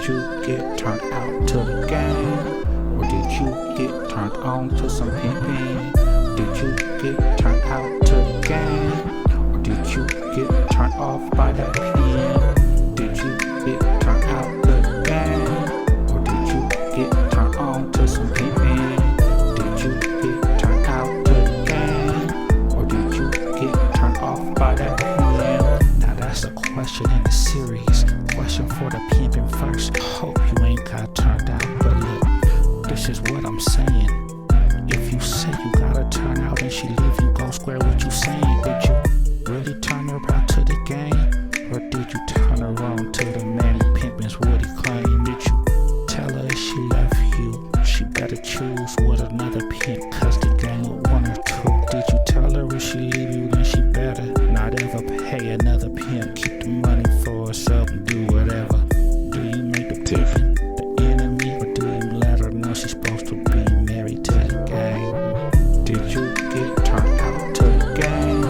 you get turned out to the game? Or did you get turned on to some pimping? Did you get turned out to the game? Or did you get turned off by that pen? Did you get turned out to the game? Or did you get turned on to some pimping? Did you get turned out to the game? Or did you get turned off by that pen? Now that's a question in the series. Question for the pimpin' first. Hope you ain't got turned out, but look, this is what I'm saying. If you say you gotta turn out and she leave you, go square what you saying. Did you really turn her out to the game? Or did you turn her on to the man he pimpin's what he claimed? Did you tell her if she left you, she better choose with another pimp, cause the game with one or two? Did you tell her if she leave you, then she better not ever pay another pimp? Keep the money for herself and do whatever. Do you make the pimpin' the enemy, or do you let her know she's supposed to be married to the game? Did you get turned out to the game?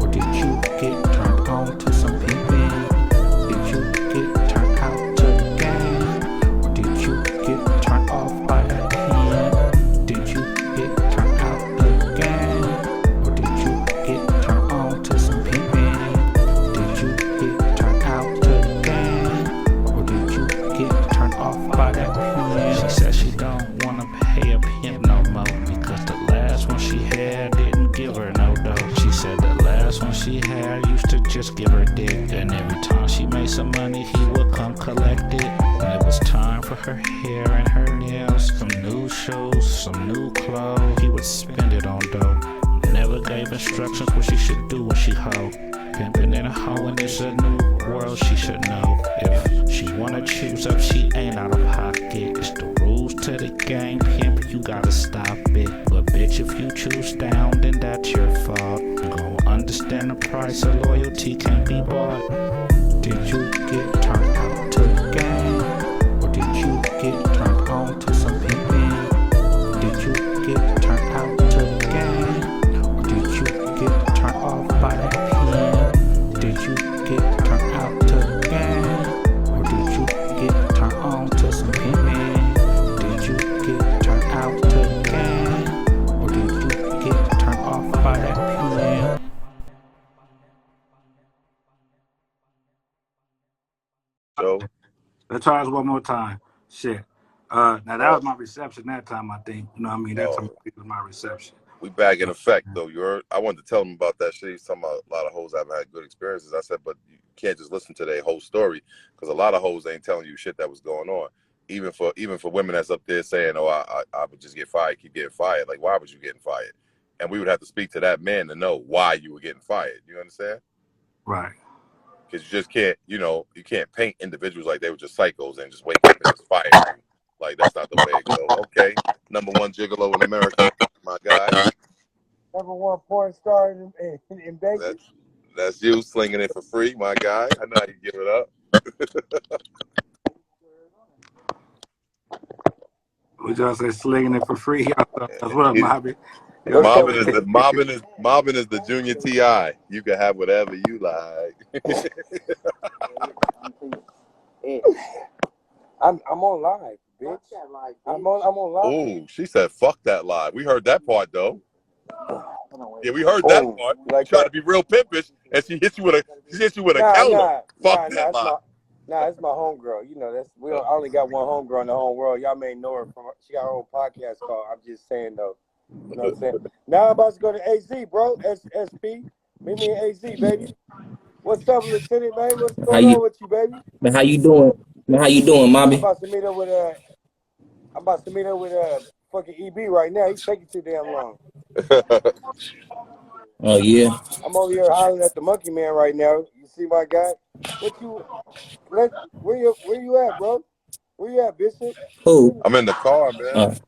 Or did you get turned on to some pimpin'? Did you get turned out to the game? Or did you get turned off by that pen? Did you get turned out to the game? Or did you get turned on to some pimpin'? Did you get turned out to the game? Or did you get turned off by that pen? She said she don't wanna pay a pimp no more, because the last one she had didn't give her no dough. She said the last one she had used to just give her dick, and every time she made some money he would come collect it. When it was time for her hair and her nails, some new shoes, some new clothes, he would spend it on dough. Never gave instructions what she should do when she hoe. Pimpin' and a hoeing is a new world she should know. If she wanna choose up, she ain't out of pocket. It's the rules to the game, pimp, you gotta stop it. But bitch, if you choose down, then that's your fault. Gon' understand the price of loyalty can't be bought. Did you get turned out to the game? Or did you get turned on to some pimpin'? Did you get turned out to the game? Or did you get turned off by that pen? Did you get turned out to the game? Or did you get turned on to some pimpin'? Did you get turned out to the game? Or did you get turned off by that pen? So Let's try this one more time. Shit. Now that was my reception that time, I think. You know what I mean? That time was my reception. we back in effect though. I wanted to tell him about that shit. He's talking about a lot of hoes haven't had good experiences. I said, but you can't just listen to their whole story, because a lot of hoes ain't telling you shit that was going on. Even for women that's up there saying, "Oh, I would just get fired, keep getting fired." Like, why was you getting fired? And we would have to speak to that man to know why you were getting fired. You understand? Right. Because you just can't, you can't paint individuals like they were just psychos and just wake up and just fire them. Like, that's not the way it goes. Okay, number one gigolo in America, my guy. Number one porn star in Vegas. That's you slinging it for free, my guy. I know how you give it up. We just say slinging it for free. That's what I'm happy. Marvin is the junior TI. You can have whatever you like. I'm on live, bitch. I'm on live. Oh, she said, "Fuck that live." We heard that part though. Yeah, we heard that part. Like trying to be real pimpish, and she hits you with a counter. Fuck that live. It's my homegirl. You know, I only got one homegirl in the whole world. Y'all may know her from. She got her own podcast called. I'm just saying though. You know what I'm saying? Now I'm about to go to AZ, bro. SP. Meet me in AZ, baby. What's up, Lieutenant, man? What's going on with you, baby? Man, how you doing? Man, how you doing, Mommy? I'm about to meet up with fucking EB right now. He's taking too damn long. Oh yeah. I'm over here hollering at the monkey man right now. You see my guy? Where you at, bro? Where you at, Bishop? Who? I'm in the car, man.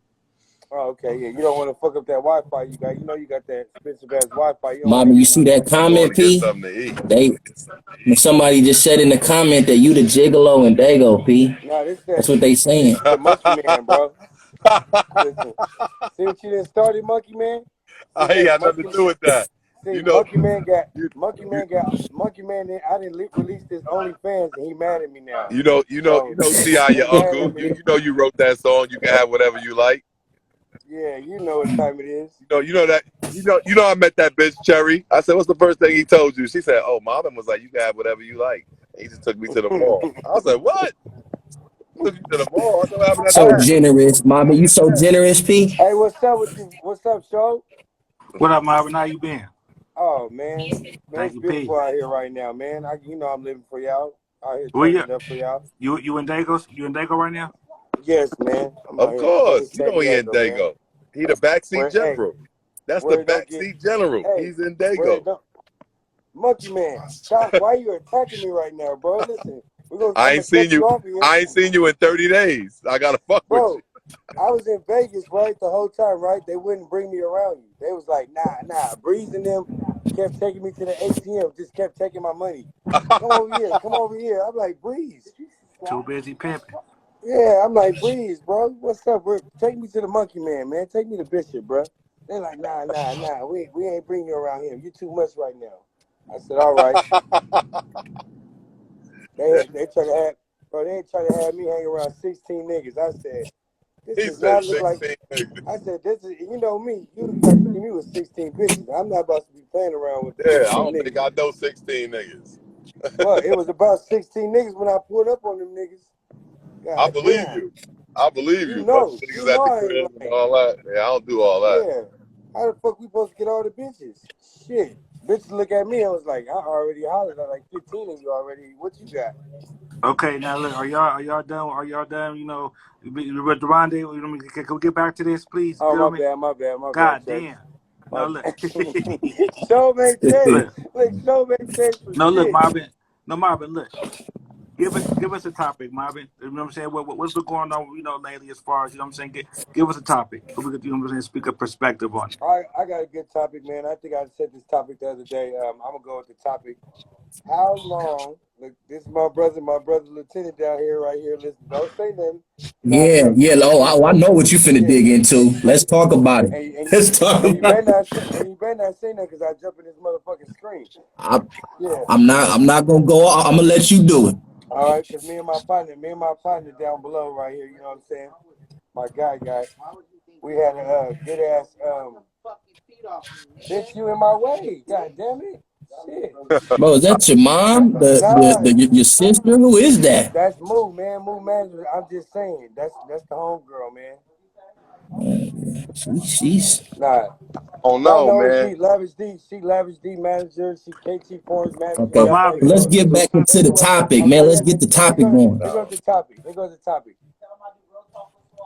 Oh, okay, yeah. You don't want to fuck up that Wi-Fi you got. You know you got that expensive ass Wi-Fi. Mommy, you see that comment, P? Somebody just said in the comment that you the gigolo and Dago, P. Nah, that's what they saying. This is the monkey man, bro. Listen, see what you done started, monkey man? I ain't got nothing to do with that. see, You know, Monkey Man got you, Monkey you, Man got Monkey Man. I didn't release this OnlyFans, and he mad at me now. you So know, Ti, he your mad uncle. at me. You know, you wrote that song. You can have whatever you like. Yeah, you know what time it is. You know that. I met that bitch Cherry. I said, "What's the first thing he told you?" She said, "Oh, Marvin was like, you can have whatever you like." And he just took me to the mall. I was like, "What?" Took you to the mall. I said, "What happened at So hey, the generous, Mama. You so generous, P. hey, what's up with you? What's up, show? What up, Marvin? How you been? Oh man, Thank it's you, P. beautiful out here right now, man. I'm living for y'all. Out here Where turning you? it up for y'all. You in Dagos? You in Dago right now? Yes, man. I'm out Of here in course, you San know he in Diego, man. Dago. He the backseat Where hey, general. That's the where it don't get backseat general. hey, He's in where Dago. it don't Monkey Man, stop. Why you attacking me right now, bro? Listen, I I'm ain't gonna seen cut you you. off here. I ain't seen you in 30 days. I gotta fuck with you. Bro, I was in Vegas, right, the whole time, right? They wouldn't bring me around you. They was like, nah. Breeze and them kept taking me to the ATM, just kept taking my money. Come over here, come over here. I'm like, Breeze. Too busy pimping. Yeah, I'm like, Breeze, bro. What's up, bro? Take me to the Monkey Man. Take me to Bishop, bro. They're like, nah. We ain't bringing you around here. You too much right now. I said, all right. They try to have, bro. They ain't trying to have me hang around 16 niggas. I said, this He does said not look like. 16 niggas. I said, this is, you know me. You got to see me with 16 bitches. I'm not about to be playing around with Yeah, I 16 don't think niggas. I know 16 niggas. Well, it was about 16 niggas when I pulled up on them niggas. I God believe damn. you. I believe you. Bunch of You niggas at know the I ain't crib and lying. all that. Yeah, I don't do all that. Yeah. How the fuck we supposed to get all the bitches? Shit. Bitches look at me. I was like, I already hollered at like 15 of you already. What you got? Okay, now look, are y'all done? Are y'all done? With the rendezvous. Can we get back to this, please? Oh, Feel me? my bad, God Church. damn. My No, look. bad. Show made change. Look. Look, show made change for No, look, shit. Marvin. No, Marvin. Look. Give us a topic, Marvin. You know what I'm saying? What's been going on, lately as far as, you know what I'm saying? Give us a topic. So we could, you know what I'm saying, speak a perspective on it. I got a good topic, man. I think I said this topic the other day. I'm gonna go with the topic. How long? Look, this is my brother Lieutenant down here, right here. Listen, don't say nothing. You know, Yeah, yeah. Oh, I know what you finna yeah, dig into. Let's talk about it. and Let's talk and you about better it. not say, nothing because I jump in this motherfucking screen. I, Yeah, I'm not gonna go. I'm gonna let you do it. all right. Because me and my partner down below, right here. You know what I'm saying? My guy. We had a good ass bitch. You in my way? God damn it! Shit. Bro, is that your mom? Nah, Your sister? Who is that? that's Moo, man. Moo Management. I'm just saying. That's the homegirl, man. She's Nah, Oh no, no, no. man. She Lavish D. She Lavish D manager. She KT Forms manager. But okay. Y'all know. Marvin, You Let's know. get back into the Anyway, topic, man. okay. Let's get the topic going. Here goes No. the topic.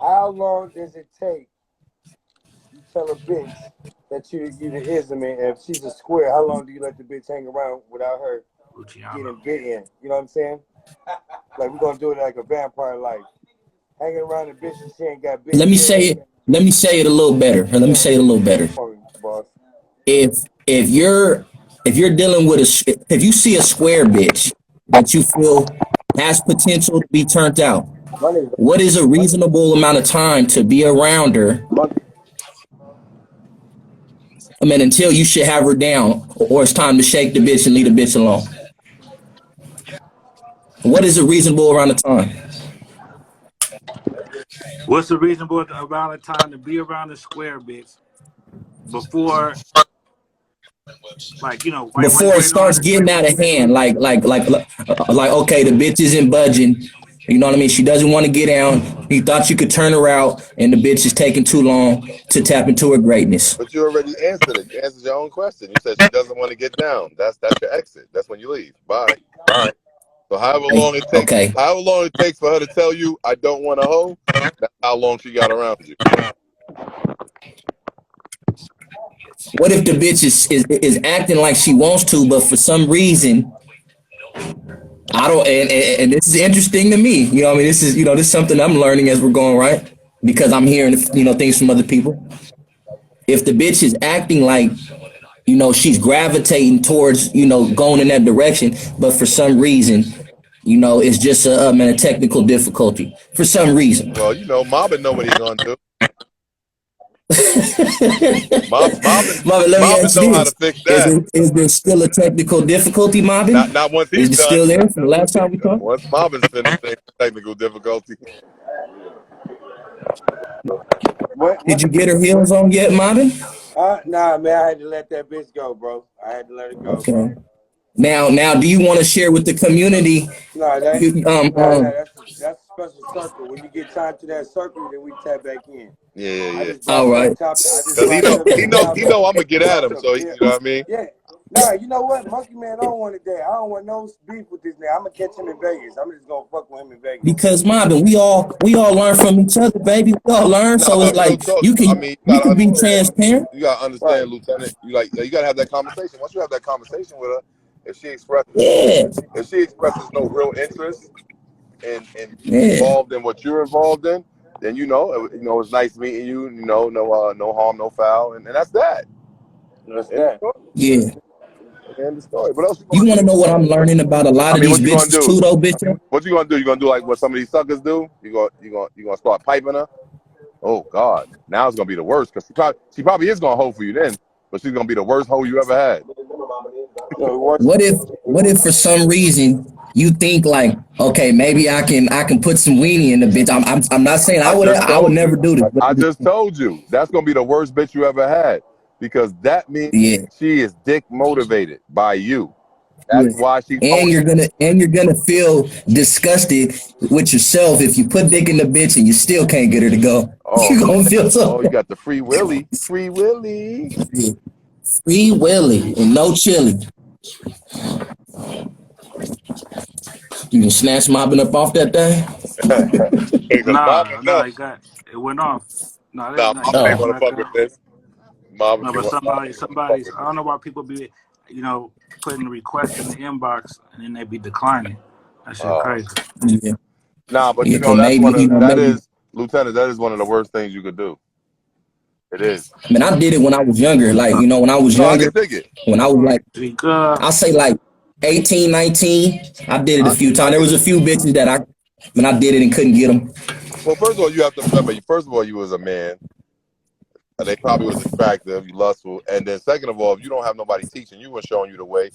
How long does it take? You tell a bitch that you the ism, and if she's a square, how long do you let the bitch hang around without her Luciano. getting bit in? You know what I'm saying? Like we're gonna do it like a vampire life. Hanging around the bitch and she ain't got bit Let me yet. say it. Let me say it a little better. Let me say it a little Say it better. for me, boss. If if you're dealing with if you see a square bitch that you feel has potential to be turned out, Money, what is a reasonable amount of time to be around her? money. I mean, until you should have her down, or it's time to shake the bitch and leave the bitch alone. What is a reasonable amount of time? What's the reasonable amount of time to be around the square bitch before, like, while you Before it waiting on her starts to getting shake? out of hand, like okay, the bitch isn't budging. You know what I mean? She doesn't want to get down. You thought you could turn her out, and the bitch is taking too long to tap into her greatness. But you already answered it. You answered your own question. You said she doesn't want to get down. That's your exit. That's when you leave. Bye. So Okay. however long it takes for her to tell you I don't want a hoe, that's how long she got around you. What if the bitch is acting like she wants to, but for some reason I don't? And this is interesting to me. You know, what I mean, this is something I'm learning as we're going, right? Because I'm hearing things from other people. If the bitch is acting like she's gravitating towards going in that direction, but for some reason it's just a technical difficulty for some reason. Well, Mobbin know what he gonna do. Marvin, let me Marvin ask know you how to this. fix that. Is there still a technical difficulty, Marvin? Not once he's Is it done. still there from the last time we talked? Once Marvin's finished, ain't technical difficulty. Did you get her heels on yet, Marvin? Nah, man, I had to let that bitch go, bro. I had to let it go, Okay. bro. Now, do you want to share with the community? Nah, that's a special circle. When you get time to that circle, then we tap back in. I Yeah. just All brought right. something topic. I just Cause he brought know something he to the know he topic. know I'm gonna get at him. So Yeah. you know what I mean. Yeah. Nah, you know what? Monkey Man, I don't want it there. I don't want no beef with this nigga. I'm gonna catch him in Vegas. I'm just gonna fuck with him in Vegas. Because Marvin, we all learn from each other, baby. We all learn. No, So it's real like talk. you I can mean, be transparent. you gotta understand, Right. Lieutenant. You gotta have that conversation. Once you have that conversation with her, if she Yeah. expresses no real interest in Yeah. involved in what you're involved in, then it's nice meeting you. No harm, no foul, and that's that. That's End the that. story. Yeah. End the story. What else you You gonna want to do? know what I'm learning about a lot I of mean, these what you gonna bitches do? too, though, bitch? What you gonna do? You gonna do like what some of these suckers do? You gonna start piping her? Oh God! Now it's gonna be the worst because she probably is gonna hoe for you then, but she's gonna be the worst hoe you ever had. What if for some reason you think like, okay, maybe I can put some weenie in the bitch. I'm not saying I just I would told you. never do this. I just told you that's gonna be the worst bitch you ever had because that means Yeah. she is dick motivated by you. Yeah. That's why she's And hoeing. you're gonna feel disgusted with yourself if you put dick in the bitch and you still can't get her to go. Oh, You're gonna feel so you got the free willy, free willy. bad. Free Willy and no chili. You can snatch mobbing up off that thing. Because Marvin, no, It went off. It Marvin ain't came Oh, gonna back fuck with on. this. Marvin No, but ain't gonna fuck somebody's. with I this. don't know why people be, putting requests in the inbox and then they be declining. That shit crazy. yeah. Nah, but Yeah, cause that's maybe, that maybe. is, Lieutenant, that is one of the worst things you could do. It is. I mean, I did it when I was younger. Like, when I was No, I can younger, dig it. when I was like, Because I'll say like 18, 19, I did it a few I times. There can was a few bitches that when I did it and couldn't get them. Well, first of all, you have to remember, first of all, you was a man. They probably was attractive, you lustful. And then second of all, if you don't have nobody teaching you and showing you the way,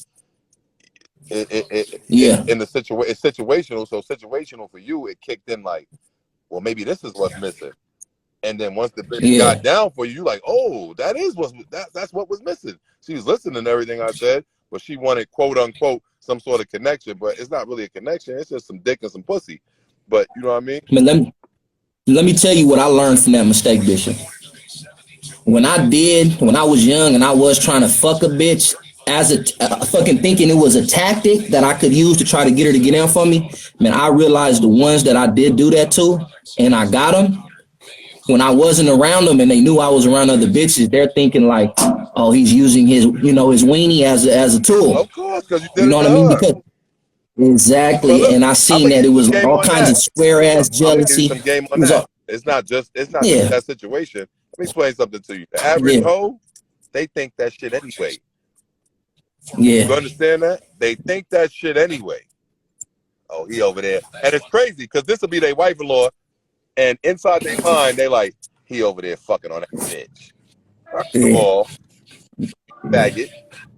Yeah, in the situation, it's situational. So situational for you, it kicked in like, well, maybe this is what's missing. And then once the bitch yeah, got down for you, like, oh, that's what was missing. She was listening to everything I said, but she wanted quote unquote some sort of connection, but it's not really a connection. It's just some dick and some pussy. But you know what I mean? but let me tell you what I learned from that mistake, Bishop. When I was young and I was trying to fuck a bitch as fucking thinking it was a tactic that I could use to try to get her to get down for me, man, I realized the ones that I did do that to and I got them, when I wasn't around them and they knew I was around other bitches, they're thinking like, oh, he's using his weenie as a tool. Of course, because you You did it know to what I mean? her. Because But exactly. look, And I I'm seen gonna that give it you was some like game all on kinds that. of square ass I'm gonna give you jealousy. some game It on was that. all, It's not just yeah, that situation. Let me explain something to you. The average yeah, hoe, they think that shit anyway. yeah, You understand that? They think that shit anyway. Oh, he over there. And it's crazy because this will be their wife-in-law, and inside their mind, they like, he over there fucking on that bitch. First of yeah. all, faggot,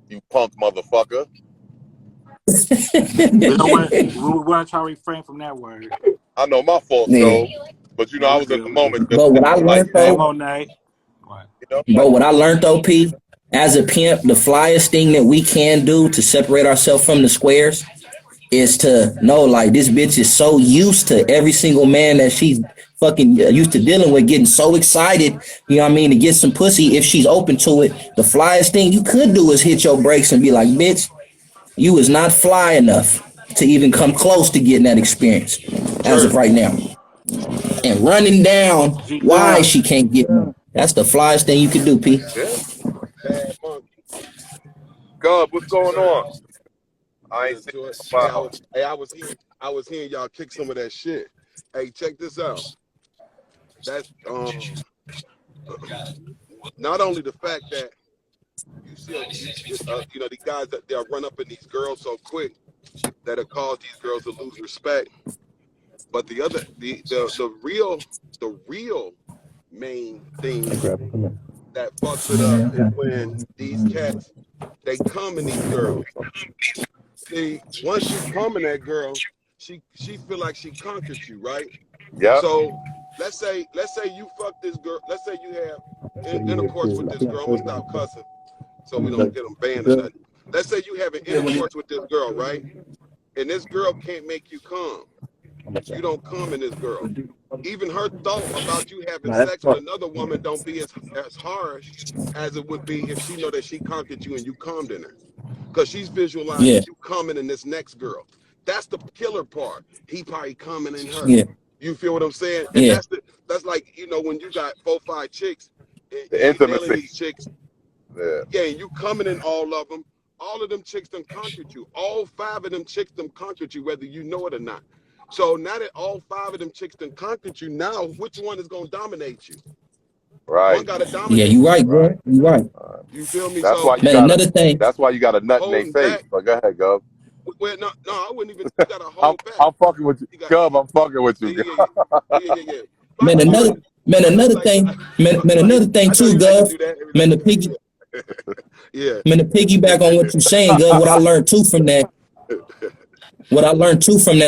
you punk motherfucker. you know what, we want to try to refrain from that word. I know my fault, Yeah. though. But No, I we was in good. the We good. moment just But what I like, learned Hey, though, Monet. What? like, Bro, what I learned though, P, as a pimp, the flyest thing that we can do to separate ourselves from the squares is to know like this bitch is so used to every single man that she's fucking used to dealing with getting so excited, you know what I mean, to get some pussy if she's open to it. The flyest thing you could do is hit your brakes and be like, bitch, you is not fly enough to even come close to getting that experience as of true. right now. And running down G why God. she can't get me. That's the flyest thing you could do, P. Yeah. Bad monkey. God, what's going on? I ain't Nothing seen to it. you in a while. I was hearing y'all kick some of that shit. Hey, check this out. That's not only the fact that you see the guys that they'll run up in these girls so quick that it cause these girls to lose respect, but the real main things that fucks it up is when these cats, they come in these girls. See, once you come in that girl, she feel like she conquered you, right? Yeah. So let's say you fuck this girl. Let's say you have intercourse with this girl. I'm gonna stop cussing so we don't get them banned or nothing. Let's say you have an intercourse with this girl, right? And this girl can't make you come. You don't come in this girl. Even her thought about you having sex with another woman don't be as harsh as it would be if she know that she conquered you and you calmed in her. Because she's visualizing you coming in this next girl. That's the killer part. He probably coming in her. Yeah. You feel what I'm saying? And Yeah. that's like, you know, when you got 4, 5 chicks and The you nailing intimacy. these chicks. Yeah. And you coming in all of them. All of them chicks done conquered you. All 5 of them chicks done conquered you, whether you know it or not. So now that all 5 of them chicks done conquered you, now which one is gonna dominate you? Right. One gotta dominate. Yeah, you right, bro. You right. You feel me? That's So why you Man, got another thing. That's why you got a nut in their holding face. back. But go ahead, Gov. Well, no, I wouldn't even. You gotta hold back. I'm fucking with you, Gov. I'm fucking with you. Yeah. Man, another thing. Man, another thing too, Gov. Man, the piggy. Yeah. Man, to piggyback on what you're saying, Gov, what I learned too from that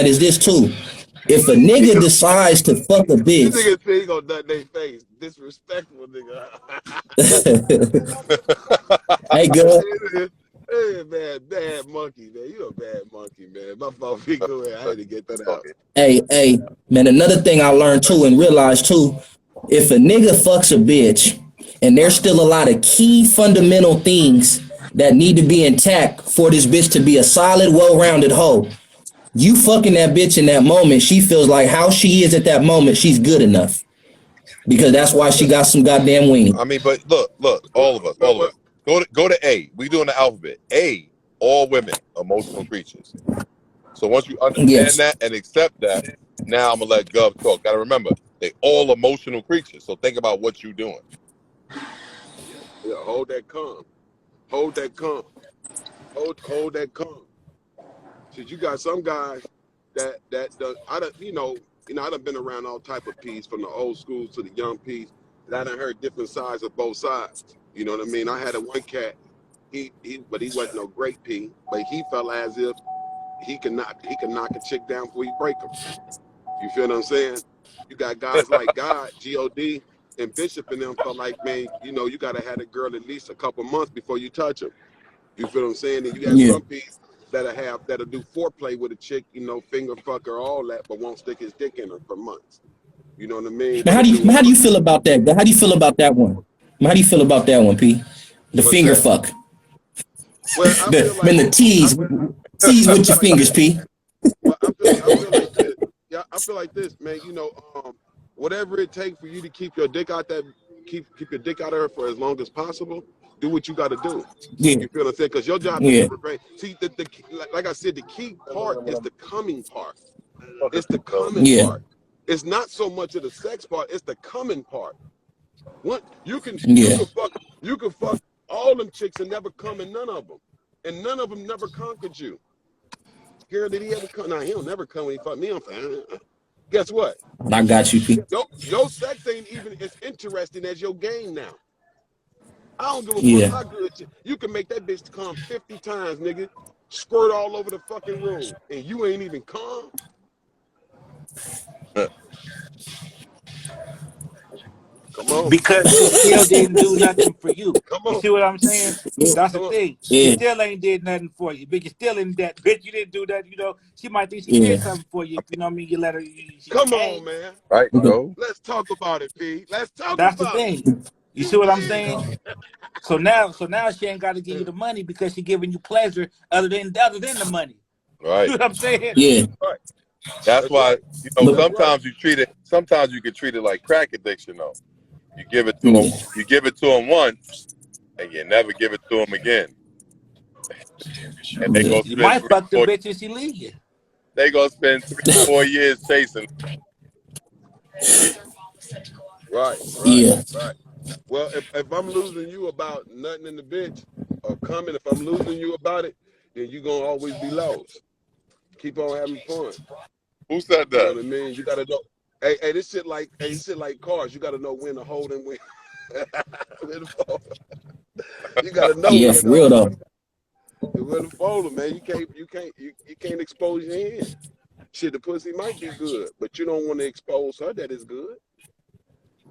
is this too. If a nigga decides to fuck a This bitch, nigga say he gonna nut their face. Disrespectful nigga. hey, Gov. Hey, man, bad monkey, man. You a bad monkey, man. My fault. Go ahead. I had to get that out. Hey, man, another thing I learned too and realized too, if a nigga fucks a bitch and there's still a lot of key fundamental things that need to be intact for this bitch to be a solid, well-rounded hoe, you fucking that bitch in that moment, she feels like how she is at that moment, she's good enough. Because that's why she got some goddamn weenie. I mean, but look, all of us. Go to A. We doing the alphabet. A, all women, emotional creatures. So once you understand that and accept that, now I'm gonna let Gov talk. Gotta remember, they all emotional creatures. So think about what you're doing. Yeah, hold that calm. Hold that calm. Hold that calm. Cause you got some guys that I done been around all type of peas, from the old school to the young peas, and I done heard different sides of both sides. You know what I mean? I had a one cat, but he wasn't no great pea, but he felt as if he can knock a chick down before he break them. You feel what I'm saying? You got guys like God, and Bishop and them felt like, man, you know, you gotta have a girl at least a couple months before you touch them. You feel what I'm saying? And you got some people that'll do foreplay with a chick, you know, finger fuck her, all that, but won't stick his dick in her for months. You know what I mean? Now, how do you feel about that? How do you feel about that one? How do you feel about that one, P? The What's finger that? fuck. Well, I feel like the tease with your fingers, P. Well, I feel like this. Yeah, I feel like this, man. You know, whatever it takes for you to keep your dick out keep your dick out of her for as long as possible. Do what you got to do. Yeah. You feel what I'm saying? Because your job is right. See, like I said, the key part is the coming part. It's the coming part. It's not so much of the sex part. It's the coming part. What you can fuck all them chicks and never come in none of them, and none of them never conquered you. Girl, did he ever come? Nah, he'll never come when he fuck me. I'm fine. Guess what? I got you, P. Your sex ain't even as interesting as your game now. I don't give a fuck how good you can make that bitch come 50 times, nigga. Squirt all over the fucking room, and you ain't even calm. Come on. Because she still didn't do nothing for you. Come on. You see what I'm saying? That's the thing. Yeah. She still ain't did nothing for you. Bitch, you still in debt. Bitch, you didn't do that. You know, she might think she did something for you. You know what I mean? You let her. Come on, man. Right, go. Let's talk about it, P. Let's talk That's about the thing. You see what I'm saying? So now she ain't got to give you the money because she giving you pleasure other than the money. Right. You know what I'm saying? Yeah. Right. That's why you know sometimes you can treat it like crack addiction though. You give it to them once, and you never give it to them again. And they go You spend might fuck the bitch and she leave you. They gonna spend 3-4 years chasing. Right. Yeah. Right. Well, if I'm losing you about nothing in the bitch or coming, if I'm losing you about it, then you're gonna always be lost. Keep on having fun. Who said that? You know what I mean? You gotta know. Hey, this shit like cars. You got to know when to hold and when, when to fold. You got to know Yeah, when for real though. to fold them, man. You can't expose your hand. Shit, the pussy might be good, but you don't want to expose her that is good.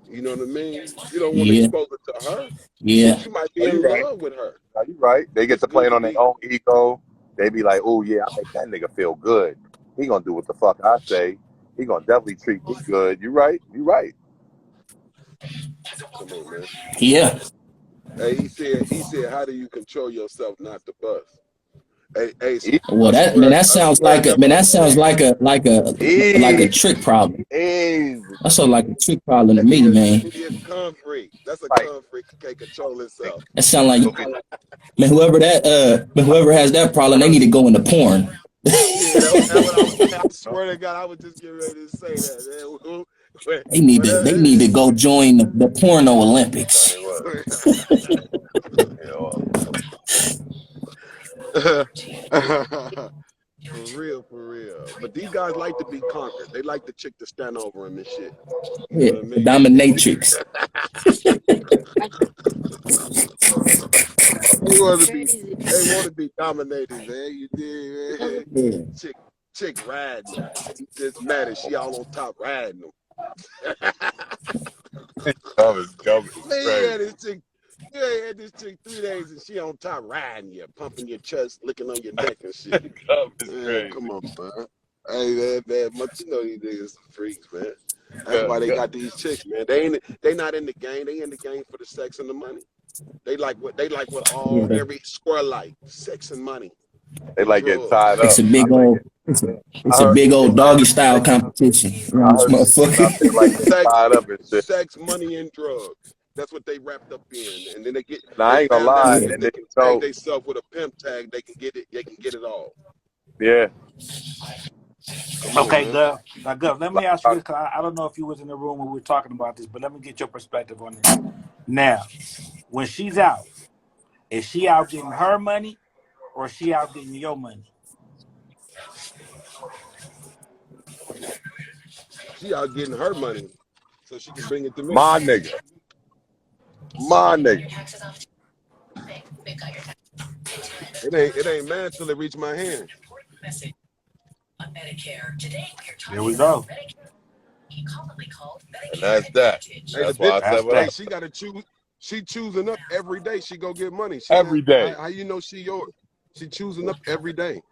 You know what I mean? You don't want to Yeah, expose it to her yeah, because you might Oh, be you in right. love with her. No, you right. They get It's to good playing to on their be. own ego. They be like, oh yeah, I make that nigga feel good. He gonna do what the fuck I say. He gonna definitely treat me good. You right. You right. Come on, man. yeah. Hey, he said, how do you control yourself not to bust? Hey, Easy. Well, I swear, that I sounds swear to like God, a Easy. trick problem. Easy. That sounds like a trick problem to that me, nigga, man. he is con freak. That's a Like con freak. He can't control himself. That sound like go get man, whoever has that problem, they need to go into porn. Yeah, that's what I swear to God, I was just getting ready to say that, man. They need to go join the porno Olympics. it was. You know, For real, for real. But these guys like to be conquered. They like the chick to stand over him and shit. You know Yeah, what I the mean? dominatrix. They want to be dominated, man. You did, man. Yeah, Chick riding them. He just mad as she all on top riding them. Gum is Man, crazy. you ain't had this chick 3 days and she on top riding you, pumping your chest, licking on your neck and shit. Gum is Man, crazy. come on, man. Hey, man, you know these niggas freaks, man. That's Gum, why they gum. got these chicks, man. They not in the game. They in the game for the sex and the money. They like what yeah. every square like, sex and money They and like getting drugs. tied up. It's I a heard big they old doggy style competition around this they like motherfucker. getting tied up and shit. Sex, money, and drugs. That's what they wrapped up in. And then Now they I ain't gonna found out lie, that Yeah, if and they then can tag themselves with a pimp tag, they can get it. They can get it all. yeah, Come on, Okay, man. Gov. Now, Gov, let me ask you like, this, because I don't know if you was in the room when we were talking about this, but let me get your perspective on this. Now, when she's out, is she out getting her money or is she out getting your money? She out getting her money so she can bring it to me. my nigga, my nigga. It ain't mine till it reach my hands. There we go. And that's that. Hey, the That's why bitch. I said That's what I Hey, that. said. she got to choose. She choosing up every day. She go get money. She not. Every day. How you know she yours? She choosing up every day.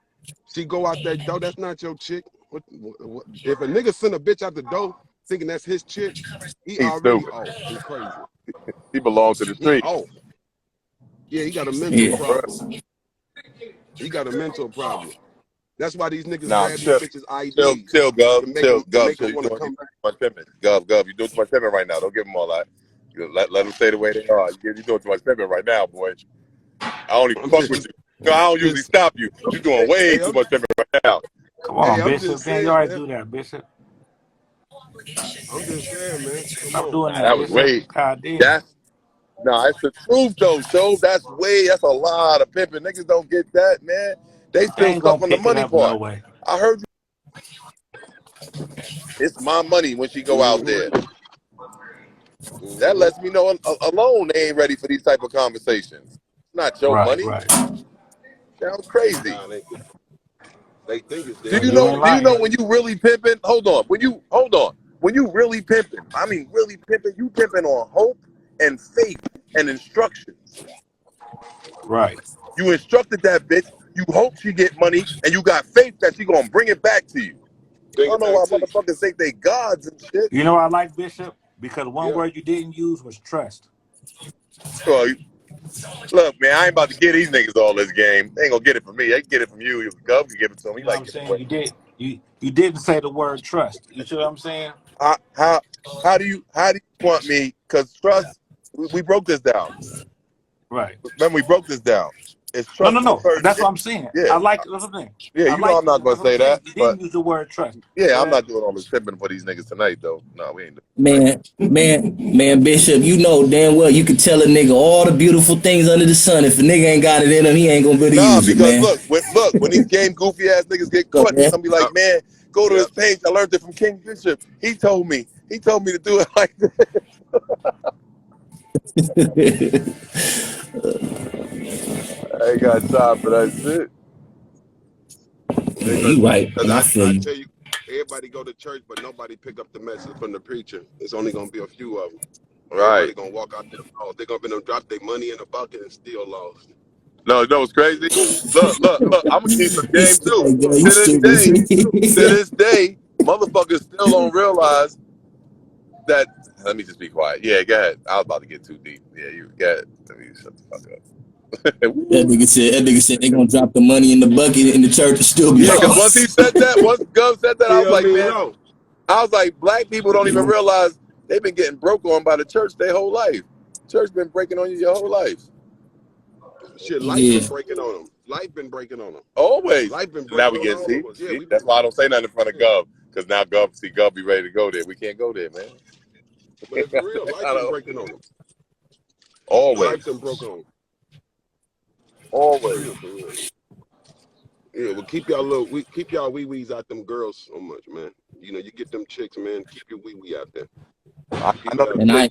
She go out that door. That's not your chick. What? If a nigga send a bitch out the door thinking that's his chick, he He's already stupid. off and crazy. He belongs to the He street. off. Yeah, he got a mental yeah. For problem. He got a mental problem. That's why these niggas Now, grab these chill, bitches IDs Gov, to make them Gov, chill. want to come back. Too much pimping. Gov, you doing too much pimping right now. Don't give them all that. Let them stay the way they are. You doing too much pimping right now, boy. I don't even I'm fuck with just, you. No, I don't I'm usually just, stop you. You doing way hey, too much pimping right now. Come on, I'm Bishop. just Man, you saying, always man. do that, Bishop. I'm just saying, man. Come Stop on. doing Nah, that, that was Bishop. way. God damn. That's it's the truth though. So that's a lot of pimping. Niggas don't get that, man. They They still ain't gonna stuck on the pick it money up no part. way. I heard it's my money when she go out Mm-hmm. there. That Mm-hmm. lets me know alone they ain't ready for these type of conversations. It's not your Right, money. right. Sounds crazy. Nah, they think it's Do their you You money. know? ain't Do you know lying. when you really pimping? Hold on. When you really pimping, I mean really pimping. You pimping on hope and faith and instructions. Right. You instructed that bitch. You hope she get money, and you got faith that she gonna bring it back to you. I Bring don't it know back why to you. motherfuckers think they gods and shit. You know I like Bishop? Because one Yeah. word you didn't use was trust. Well, look, man, I ain't about to get these niggas all this game. They ain't gonna get it from me. They can get it from you. Gov can give it to them. You He know what like I'm giving saying? away. You didn't say the word trust. You see what I'm saying? How how do you want me? Because trust, we broke this down. Right. Remember, we broke this down. It's No, trust no, in no. certain That's shit. what I'm saying. Yeah, I like that's what I'm saying. yeah. I You know like I'm not that's gonna what I'm say saying. that, You but didn't use the word trust. You yeah, see I'm that? not doing all this pimping for these niggas tonight, though. No, we ain't doing it tonight. Man, Bishop, you know damn well you can tell a nigga all the beautiful things under the sun. If a nigga ain't got it in him, he ain't gonna be able to Nah, use it, because man. look, when these game goofy ass niggas get So, caught, they man. gonna be like, man, Go to his page. I learned it from King Bishop. He told me to do it like that. I ain't got time for that shit. Yeah, you right, and I feel I you. tell you, everybody go to church, but nobody pick up the message from the preacher. It's only gonna be a few of them. Everybody gonna walk out there. Oh, they're gonna be them drop their money in the bucket and still lost. No, it's crazy. Look. I'm gonna keep some game too. You To this day, motherfuckers still don't realize that. Let me just be quiet. Yeah, go ahead. I was about to get too deep. Yeah, you go ahead. Let me shut the fuck up. That nigga said they gonna drop the money in the bucket in the church and still be Yeah, because once lost. he said that, once Gov said that, I was like, man, No. I was like, black people don't even realize they've been getting broke on by the church their whole life. Church been breaking on you your whole life. Shit, life been breaking on them. Life been breaking on them. Always. Life been breaking Now we on get all see. of us. Yeah, That's why I don't say nothing in front of Gov, because now Gov be ready to go there. We can't go there, man. but it's real. Life been breaking on them. Always. Life been broken on them. Always. For real. Yeah, well, keep y'all wee wees out them girls so much, man. You know, you get them chicks, man. Keep your wee wee out there. And I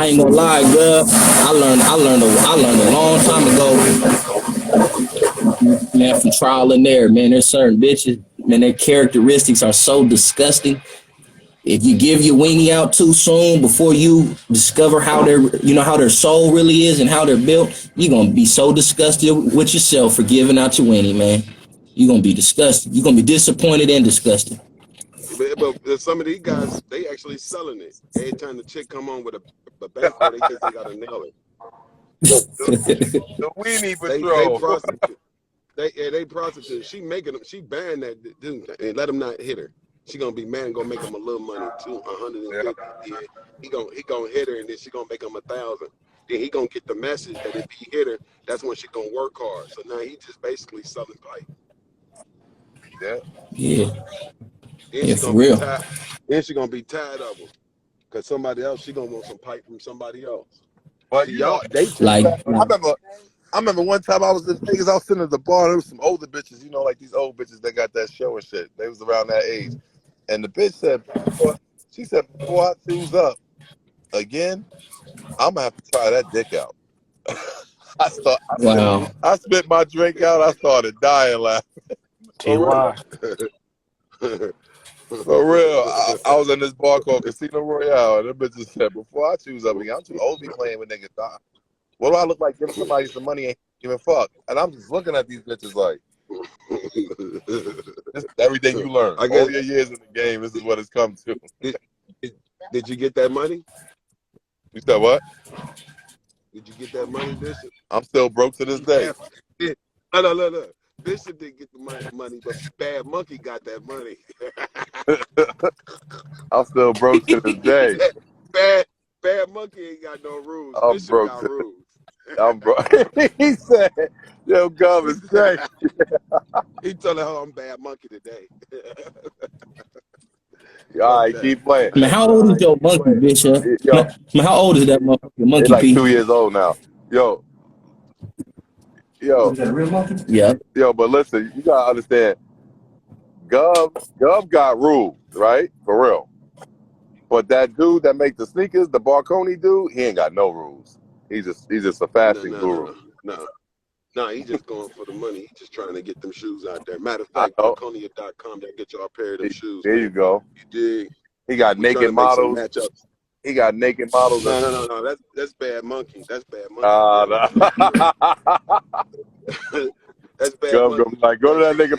ain't gonna lie, girl. I learned a long time ago, man, from trial and error, man. There's certain bitches, man, their characteristics are so disgusting. If you give your weenie out too soon before you discover how their soul really is and how they're built, you're gonna be so disgusted with yourself for giving out your weenie, man. You're gonna be disgusted. You're gonna be disappointed and disgusted. But some of these guys, they actually selling it. Every time the chick come on with a bankroll, they think they gotta nail it. The weenie patrol. They prostitute. They prostitute. She making them. She banned that dude and let him not hit her. She gonna be mad and gonna make him a little money, 150. Yeah. He gonna hit her and then she gonna make him 1,000. Then he gonna get the message that if he hit her, that's when she gonna work hard. So now he just basically selling pipe. Yeah. Then Yeah, she for gonna real. be tired. Then she gonna be tired of him. Cause somebody else, she gonna want some pipe from somebody else. But see, you know, I remember one time I was in Vegas. I was sitting at the bar. There was some older bitches, you know, like these old bitches that got that show and shit. They was around that age, and the bitch said, before I choose up again, I'm gonna have to try that dick out. I spit my drink out. I started dying laughing. TY. For real, I was in this bar called Casino Royale, and the bitch just said, before I choose up again, I'm too old to be playing with niggas. What do I look like giving somebody some money and giving fuck? And I'm just looking at these bitches like, this is everything you learn. All your years in the game, this is what it's come to. Did you get that money? You said what? Did you get that money, Bishop? I'm still broke to this day. Look. Bishop didn't get the money, but Bad Monkey got that money. I'm still broke to this day. Bad Monkey ain't got no rules. I'm Bishop broke got rules. I'm broke. He said, yo, Gov is safe. He telling her I'm Bad Monkey today. All right, keep playing. Man, how old is your monkey, Bishop? Man, how old is that monkey? He's like 2 years old now. Yo. Is that a real monkey? Yeah. Yo, but listen, you gotta understand. Gov got rules, right? For real. But that dude that make the sneakers, the Barconi dude, he ain't got no rules. He's just a fashion guru. No, he's just going for the money. He's just trying to get them shoes out there. Matter of fact, Barconia.com, they'll get y'all a pair of them shoes. There you go. You dig? He got naked models. He got naked models. No. That's Bad Monkey. That's Bad Monkey. That's Bad Monkey. Like, go to that nigga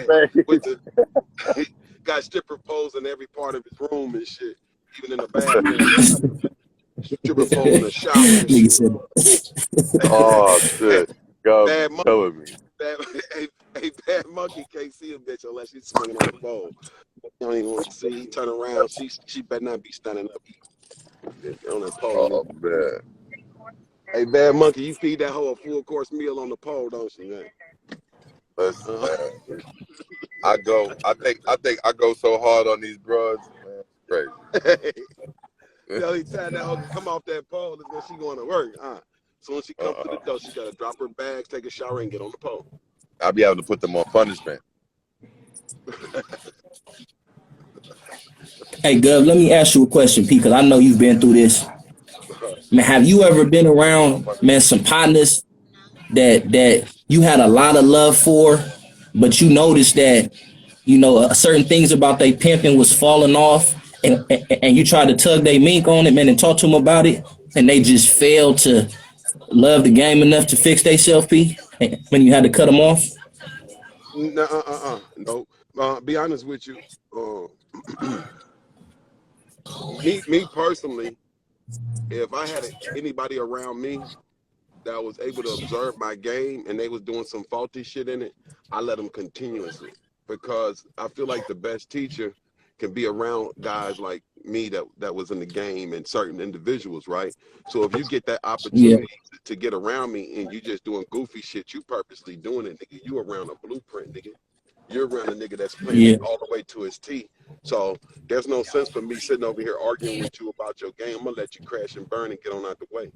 page. Got stripper poles in every part of his room and shit. Even in the bathroom. Stripper pole in the shower and shit. Oh, shit. Bad Monkey. Killing me. Bad Monkey can't see a bitch unless she's swinging on the pole. You don't even want to see. He turn around. She better not be standing up on that pole. Oh, man. Hey, Bad Monkey, you feed that hoe a full course meal on the pole, don't you, man? Listen, man. I think I go so hard on these broads, man. It's crazy. The only time that hoe can come off that pole is when she going to work, So when she comes to the door, she gotta drop her bags, take a shower, and get on the pole. I'll be able to put them on punishment. Hey, Gov, let me ask you a question, P, because I know you've been through this. Man, have you ever been around, man, some partners that you had a lot of love for, but you noticed that, certain things about they pimping was falling off, and you tried to tug they mink on it, man, and talk to them about it, and they just failed to love the game enough to fix themselves, P, when you had to cut them off? No. Be honest with you. Me personally, if I had anybody around me that was able to observe my game and they was doing some faulty shit in it, I let them continuously, because I feel like the best teacher can be around guys like me that was in the game and certain individuals, right? So if you get that opportunity to get around me and you just doing goofy shit, you purposely doing it, nigga, you around a blueprint, nigga. You're around a nigga that's playing it all the way to his tee. So there's no sense for me sitting over here arguing with you about your game. I'm gonna let you crash and burn and get on out the way.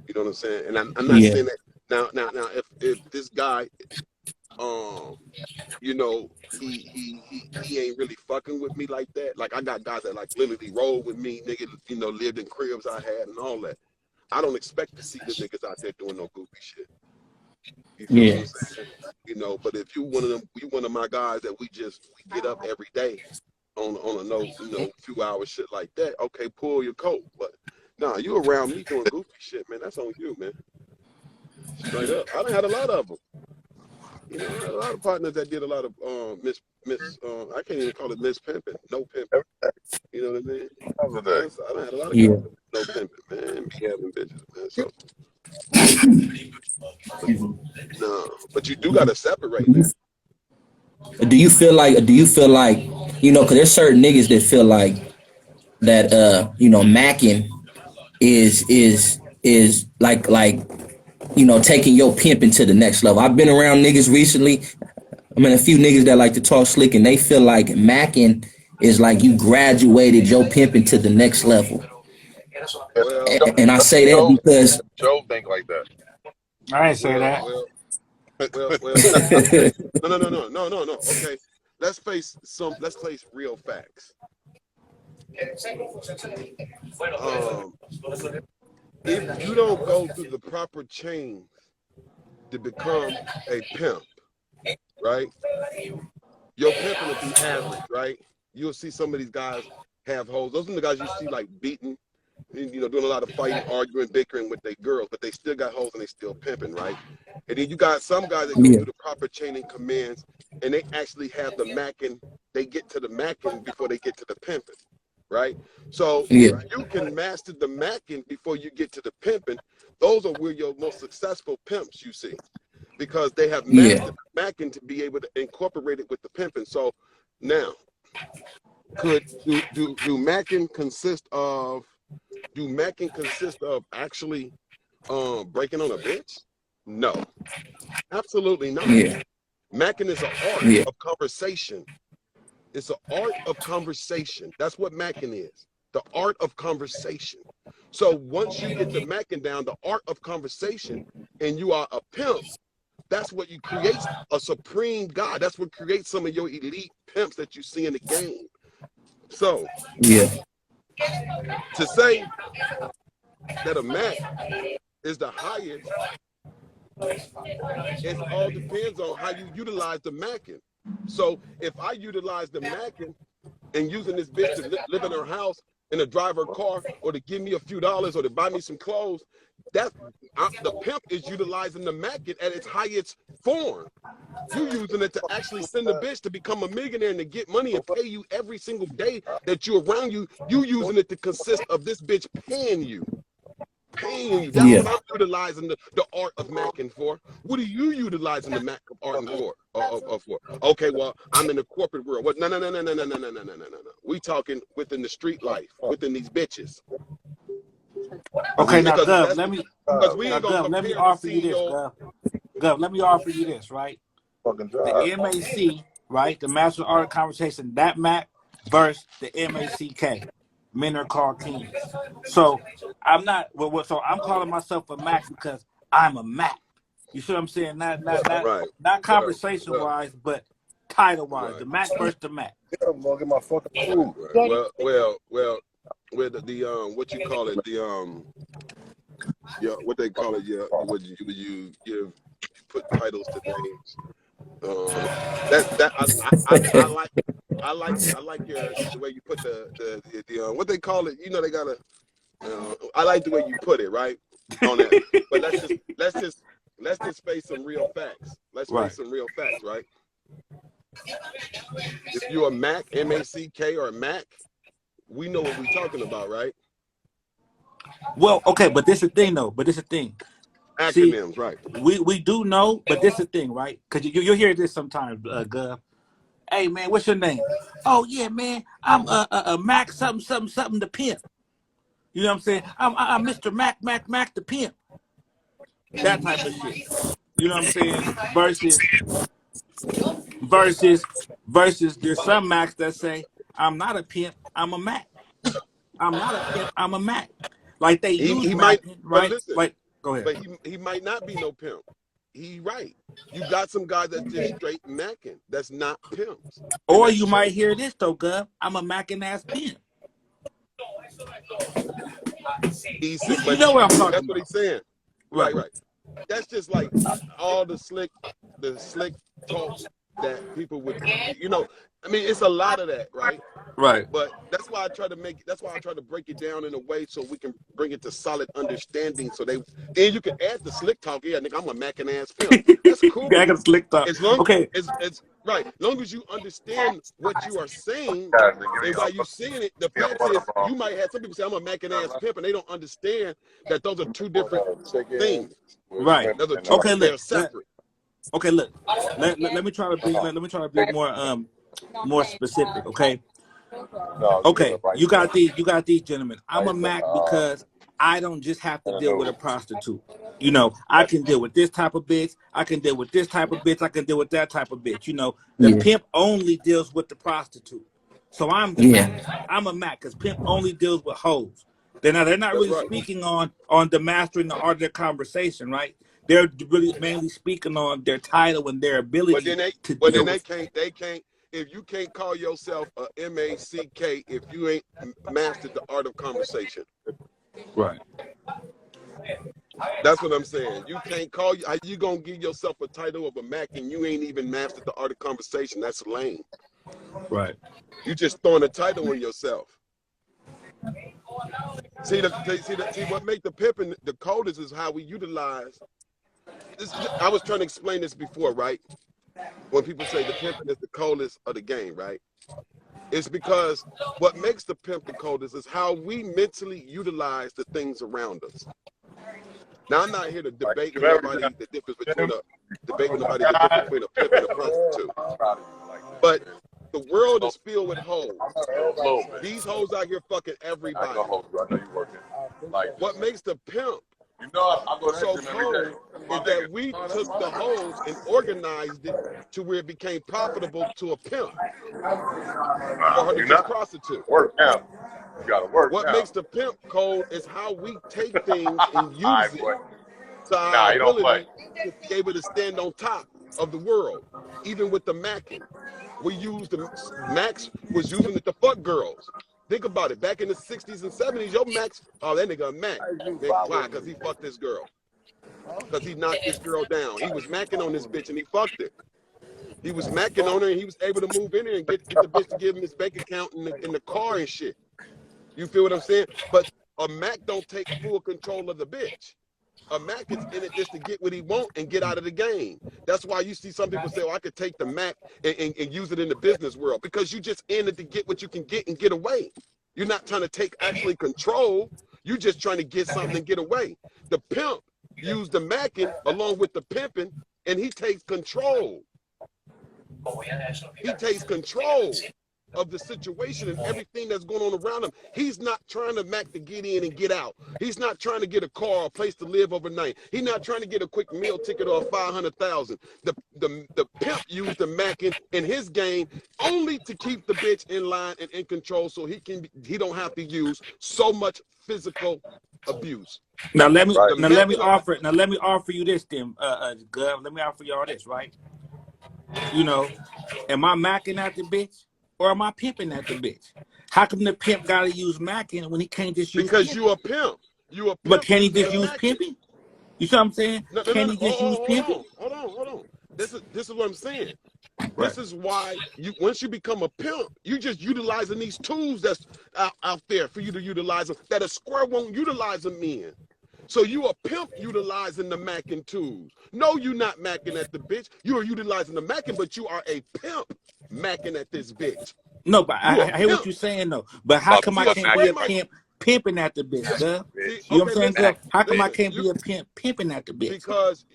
You know what I'm saying? And I'm not saying that now. If this guy, he ain't really fucking with me like that. Like I got guys that like literally roll with me, nigga. Lived in cribs I had and all that. I don't expect to see the niggas out there doing no goofy shit. You feel what I'm saying? But if you one of my guys that we get up every day on a few hours shit like that, okay, pull your coat. But nah, you around me doing goofy shit, man, that's on you, man. Straight up. I done had a lot of them. I had a lot of partners that did a lot of I can't even call it miss pimping, no pimping. You know what I mean? I done had a lot of guys no pimping, man, be having bitches, man. So no, but you do gotta separate now. Do you feel like, because there's certain niggas that feel like that, Mackin is like, taking your pimping to the next level. I've been around niggas recently. I mean, a few niggas that like to talk slick, and they feel like Mackin is like you graduated your pimping to the next level. Well, and I say that because Joe think like that. I ain't say that. No. Okay, let's face real facts. If you don't go through the proper chains to become a pimp, right? Your pimping will be average, right? You'll see some of these guys have hoes. Those are the guys you see like beating, doing a lot of fighting, arguing, bickering with their girls, but they still got hoes and they still pimping, right? And then you got some guys that go through the proper chain and commands, and they actually have the macking. They get to the macking before they get to the pimping, right? So if you can master the macking before you get to the pimping, those are where your most successful pimps you see, because they have mastered the macking to be able to incorporate it with the pimping. So now, do macking consist of actually breaking on a bitch? No, absolutely not. Macking is an art of conversation. It's an art of conversation. That's what macking is. The art of conversation. So once you get the macking down, the art of conversation, and you are a pimp, that's what you create, a supreme god. That's what creates some of your elite pimps that you see in the game. So to say that a Mac is the highest, it all depends on how you utilize the Mackin. So if I utilize the Mackin and using this bitch to live in her house and to drive her car, or to give me a few dollars, or to buy me some clothes, the pimp is utilizing the Mackin at its highest form. You using it to actually send the bitch to become a millionaire and to get money and pay you every single day that you're around you. You using it to consist of this bitch paying you. That's what I'm utilizing the art of macking for. What are you utilizing the mac art for? Okay, well, I'm in the corporate world. What? No. We talking within the street life, within these bitches. Okay, now, Gov, let me offer you this, CEO. Gov, let me offer you this, right? The MAC, right? The Master Art of Conversation, that Mac versus the MACK. Men are called kings. So I'm not. So I'm calling myself a Mac because I'm a Mac. You see what I'm saying? Not conversation wise, but title wise, the Mac versus the Mac. Yeah, I'm gonna get my fucking food. Well, with the what you call it, what they call it, what you put titles to names. I like the way you put the what they call it. You know, they gotta. I like the way you put it, right? On that, but let's just face some real facts. Let's face some real facts, right? If you're a Mac, M-A-C-K, or a Mac, we know what we're talking about, right? Well, okay, but this is the thing, though. Acronyms, right? We do know, but this is the thing, right? Because you'll hear this sometimes, Gov. Hey, man, what's your name? Oh, yeah, man, I'm a Mac something the pimp. You know what I'm saying? I'm Mr. Mac the pimp. That type of shit. You know what I'm saying? Versus there's some Macs that say, I'm not a pimp, I'm a Mac. I'm not a pimp, I'm a Mac. Like they use Mac, right? Listen, like, go ahead. But he might not be no pimp. He right. You got some guys that's just straight Mackin. That's not pimps. Or you might hear this though, Gov. I'm a Mackin ass pimp. You know what I'm talking about. That's what he's saying. Right. That's just like all the slick talk that people would, you know. I mean, it's a lot of that, right? Right. But that's why I try to break it down in a way so we can bring it to solid understanding. So and you can add the slick talk. Yeah, nigga, I'm a Mackin ass pimp. That's cool. I got slick talk. As long, okay. It's right. As long as you understand what you are saying and why you saying it, the fact is you might have some people say I'm a Mackin ass pimp and they don't understand that those are two different things. Right. Okay, they're separate. Okay, look. Let me try to be more specific. Okay. Okay. You got these gentlemen. I'm a Mac because I don't just have to deal with a prostitute. You know, I can deal with this type of bitch. I can deal with this type of bitch. I can deal with that type of bitch. You know, the pimp only deals with the prostitute. So I'm the Mac. I'm a Mac because pimp only deals with hoes. They're not really speaking on the mastering the art of their conversation, right? They're really mainly speaking on their title and their ability they can't. If you can't call yourself a M-A-C-K, if you ain't mastered the art of conversation. Right. That's what I'm saying. You can't call you gonna give yourself a title of a Mac and you ain't even mastered the art of conversation. That's lame. Right. You just throwing a title on yourself. See what make the pimping the coldest is how we utilize this. I was trying to explain this before, right? When people say the pimping is the coldest of the game, right? It's because what makes the pimp the coldest is how we mentally utilize the things around us. Now, I'm not here to debate with nobody the difference between a pimp and a prostitute. But the world is filled with hoes. These hoes out here fucking everybody. What makes the pimp so cold is that we took the hoes and organized it to where it became profitable to a pimp for her to be a prostitute. What makes the pimp cold is how we take things and use it to our ability to be able to stand on top of the world. Even with the Mackin, we used the Max was using it to fuck girls. Think about it. Back in the 60s and 70s, your Max, oh, that nigga a Mac. Why? Because he fucked this girl. Because he knocked this girl down. He was macking on this bitch and he fucked it. He was macking on her and he was able to move in there and get the bitch to give him his bank account in the car and shit. You feel what I'm saying? But a Mac don't take full control of the bitch. A Mac is in it just to get what he want and get out of the game. That's why you see some people say, oh, I could take the Mac and use it in the business world, because you just in it to get what you can get and get away. You're not trying to take actually control. You're just trying to get something and get away. The pimp used the Mackin along with the pimping, and he takes control. He takes control of the situation and everything that's going on around him. He's not trying to Mac to get in and get out. He's not trying to get a car or a place to live overnight. He's not trying to get a quick meal ticket or $500,000. The pimp used the Mac in his game only to keep the bitch in line and in control, so he don't have to use so much physical abuse. Now let me offer you this then, Gov. Let me offer y'all this, right? You know, am I macking at the bitch or am I pimping at the bitch? How come the pimp gotta use macking when he can't just use Because pimping? you a pimp. You a But pimp can he using just the use macking. pimping? You see what I'm saying? No, no, no, Can no. he just use pimping? Hold on. This is what I'm saying. Right. This is why you once you become a pimp, you just utilizing these tools that's out there for you to utilize them that a square won't utilize them in. So you a pimp utilizing the macking tools. No, you not macking at the bitch. You are utilizing the macking, but you are a pimp macking at this bitch. No, but You a I hear what pimp. you're saying though. But how come I See, a can't be square a might pimp pimping at the bitch, Gov? see. You know what Okay, I'm saying, listen, Gov? How come I listen. can't You be a pimp pimping at the bitch? because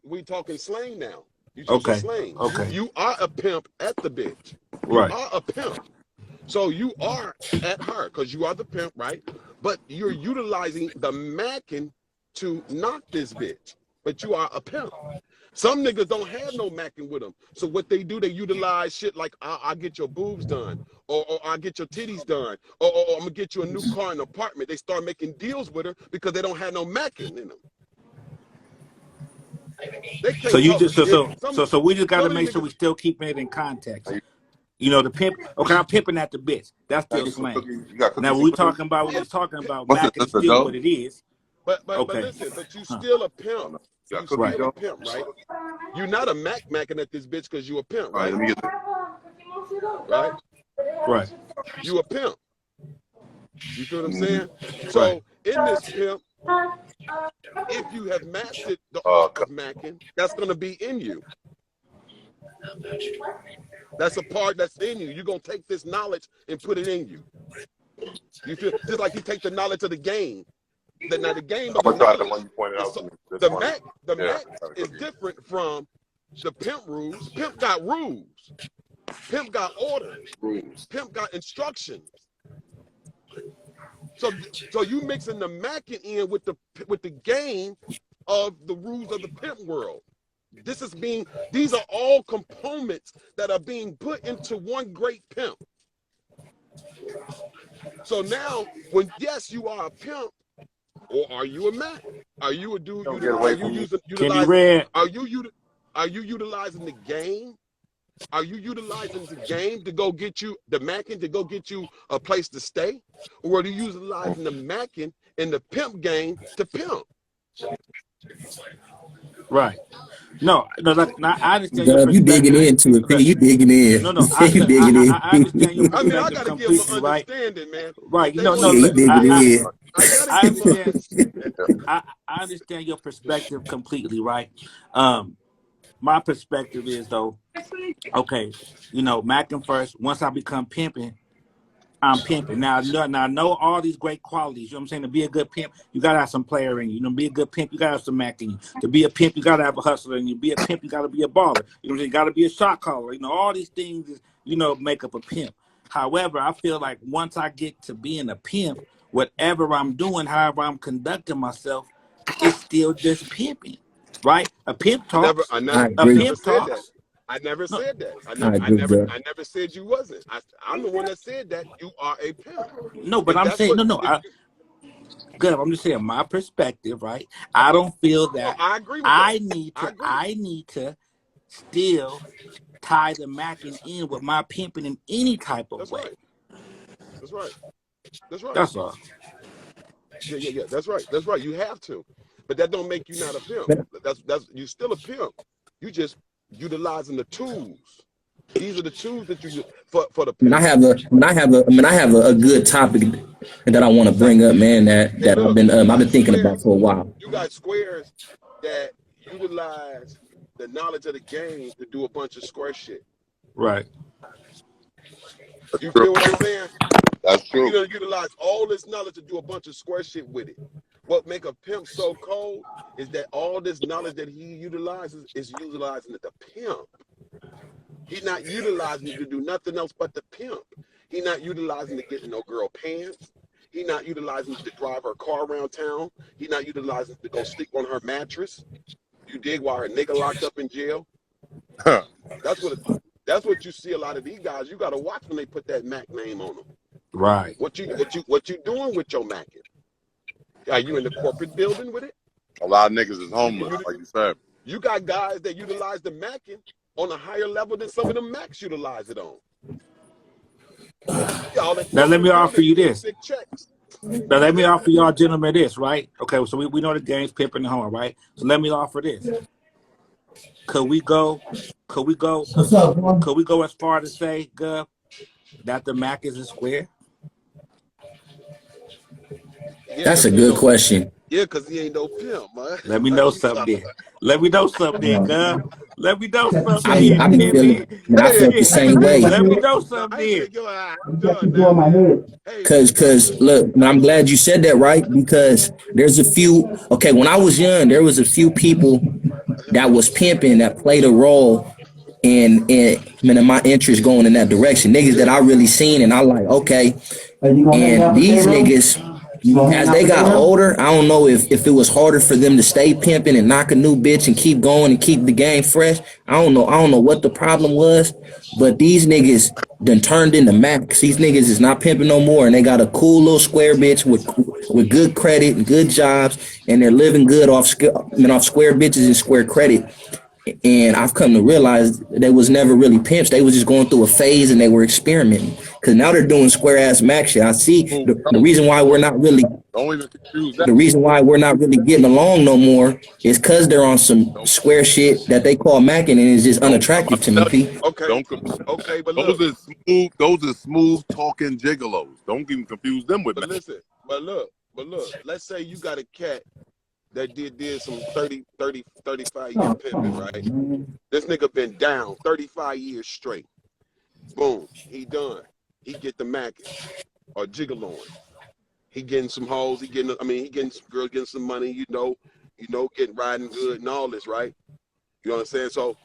we talking slang now. You using Okay. slang. Okay. You are a pimp at the bitch. You Right. are a pimp. So you are at her because you are the pimp, right? But you're utilizing the macking to knock this bitch. But you are a pimp. Some niggas don't have no macking with them. So what they do, they utilize shit like I'll get your boobs done, or I'll get your titties done, or I'm gonna get you a new car and apartment. They start making deals with her because they don't have no macking in them. They So can't you talk. just so we just got to Some of make these sure we niggas. still keeping it in context. You know, the pimp. Okay, I'm pimping at the bitch. That's Can I still get some slang. cookies? You got Now cookies when and we cream? talking about what Yeah, we talking about, What's Mac it? is This the still dough? what it is. But Okay. listen, but you Huh. still a Oh, pimp. no. You got You cookies, Right. still a Joe? pimp, right? You're not a macking at this bitch because you a pimp, All right, right? let me get the. Right? Right. You a pimp. You feel what I'm Mm-hmm. saying? Right. So in this pimp, if you have mastered the art of macking, that's gonna be in you. That's a part that's in you. You're gonna take this knowledge and put it in you. You feel just like you take the knowledge of the game. Now the game of I'm the gonna try the knowledge one you pointed is out to me. This the one. Yeah. Mac Got a is cookie. different from the pimp rules. Pimp got rules. Pimp got orders. Rules. Pimp got instructions. So you mixing the macking in with the game of the rules of the pimp world. These are all components that are being put into one great pimp. So now, when yes, you are a pimp, or are you a Mac? Are you a dude? Don't get Are away you from me. Kenny utilizing? Red. Are you utilizing the game? Are you utilizing the game to go get you the macking to go get you a place to stay, or are you utilizing the macking in the pimp game to pimp? Right. No, like, I understand your Gov, you digging perspective. into it, Okay. P. You digging in. No, you digging I understand your in. I mean, I perspective got to give them completely, an right? understanding, man. Right. If You they know, want no, to Yeah, he look, listen, digging in. I got to I give them. understand. I understand your perspective completely, right? My perspective is though, okay, you know, Mackin first. Once I become pimping, I'm pimping. Now I know all these great qualities. You know what I'm saying? To be a good pimp, you gotta have some player in you. To be a good pimp, you gotta have some Mac in you. To be a pimp, you gotta have a hustler in you. To be a pimp, you gotta be a baller. You know what I'm saying? You gotta be a shot caller. You know, all these things is, make up a pimp. However, I feel like once I get to being a pimp, whatever I'm doing, however I'm conducting myself, it's still just pimping. Right? A pimp talks. I A I agree. never pimp said that. talks. I never No, said that. I agree, Gov. I never said you wasn't. I'm the one that said that you are a pimp. no, but If I'm that's saying what, no. if you, Good. I'm just saying my perspective, right? I don't feel no, that I agree with that. I agree. I need to still tie the macking in with my pimping in any type of That's way. right. That's right. That's right. That's all. Yeah. That's right. That's right. You have to, but that don't make you not a pimp. That's you still a pimp. You just utilizing the tools. These are the tools that you use for the I mean, I pimp. have a, I mean, I have a good topic that I want to bring up, man. Hey, That look, I've been thinking about for a while. you got squares that utilize the knowledge of the game to do a bunch of square shit. Right. That's You true. feel what I'm saying? That's You're true. gonna utilize all this knowledge to do a bunch of square shit with it. What make a pimp so cold is that all this knowledge that he utilizes is utilizing it to pimp. He's not utilizing it to do nothing else but the pimp. He's not utilizing it to get no girl pants. He's not utilizing it to drive her car around town. He's not utilizing it to go sleep on her mattress. You dig, while her nigga locked up in jail. That's what you see a lot of these guys. You got to watch when they put that Mac name on them. Right. What you doing with your Mackin? Are you in the corporate building with it? A lot of niggas is homeless, like you said. You got guys that utilize the Mackin on a higher level than some of them Macs utilize it on. Y'all Now let me offer you big, this. big checks. Now let me offer y'all gentlemen this, right? Okay, so we know the game's pimping the home, right? So let me offer this. Could we go as far as to say, Gov, that the Mac is a square? Yeah, That's a good question. Yeah, because he ain't no pimp, man. Let me know something then. Let me know something then, Gov. Let me know something then, I be feeling, man, I felt the same way. Let me know something then. I'm done now. Hey, Cause look, and I'm glad you said that, right? Because there's a few. Okay, when I was young, there was a few people that was pimping that played a role in my interest going in that direction. Niggas that I really seen, and I like, okay. And these niggas, as they got older, I don't know if it was harder for them to stay pimping and knock a new bitch and keep going and keep the game fresh. I don't know what the problem was, but these niggas done turned into Max. These niggas is not pimping no more, and they got a cool little square bitch with good credit and good jobs, and they're living good off square bitches and square credit. And I've come to realize they was never really pimps. They was just going through a phase and they were experimenting. Because now they're doing square ass Mac shit. I see the reason why we're not really getting along no more is because they're on some square shit that they call Mackin, and it's just unattractive to me, P. Okay, but look, those are smooth talking gigolos. Don't even confuse them with. But listen, but look. Let's say you got a cat that did some 35 year pimping, right? This nigga been down 35 years straight. Boom, he done. He get the Mackins or gigoloing. He getting some hoes. He getting some girls, getting some money. You know, getting riding good and all this, right? You know what I'm saying? So,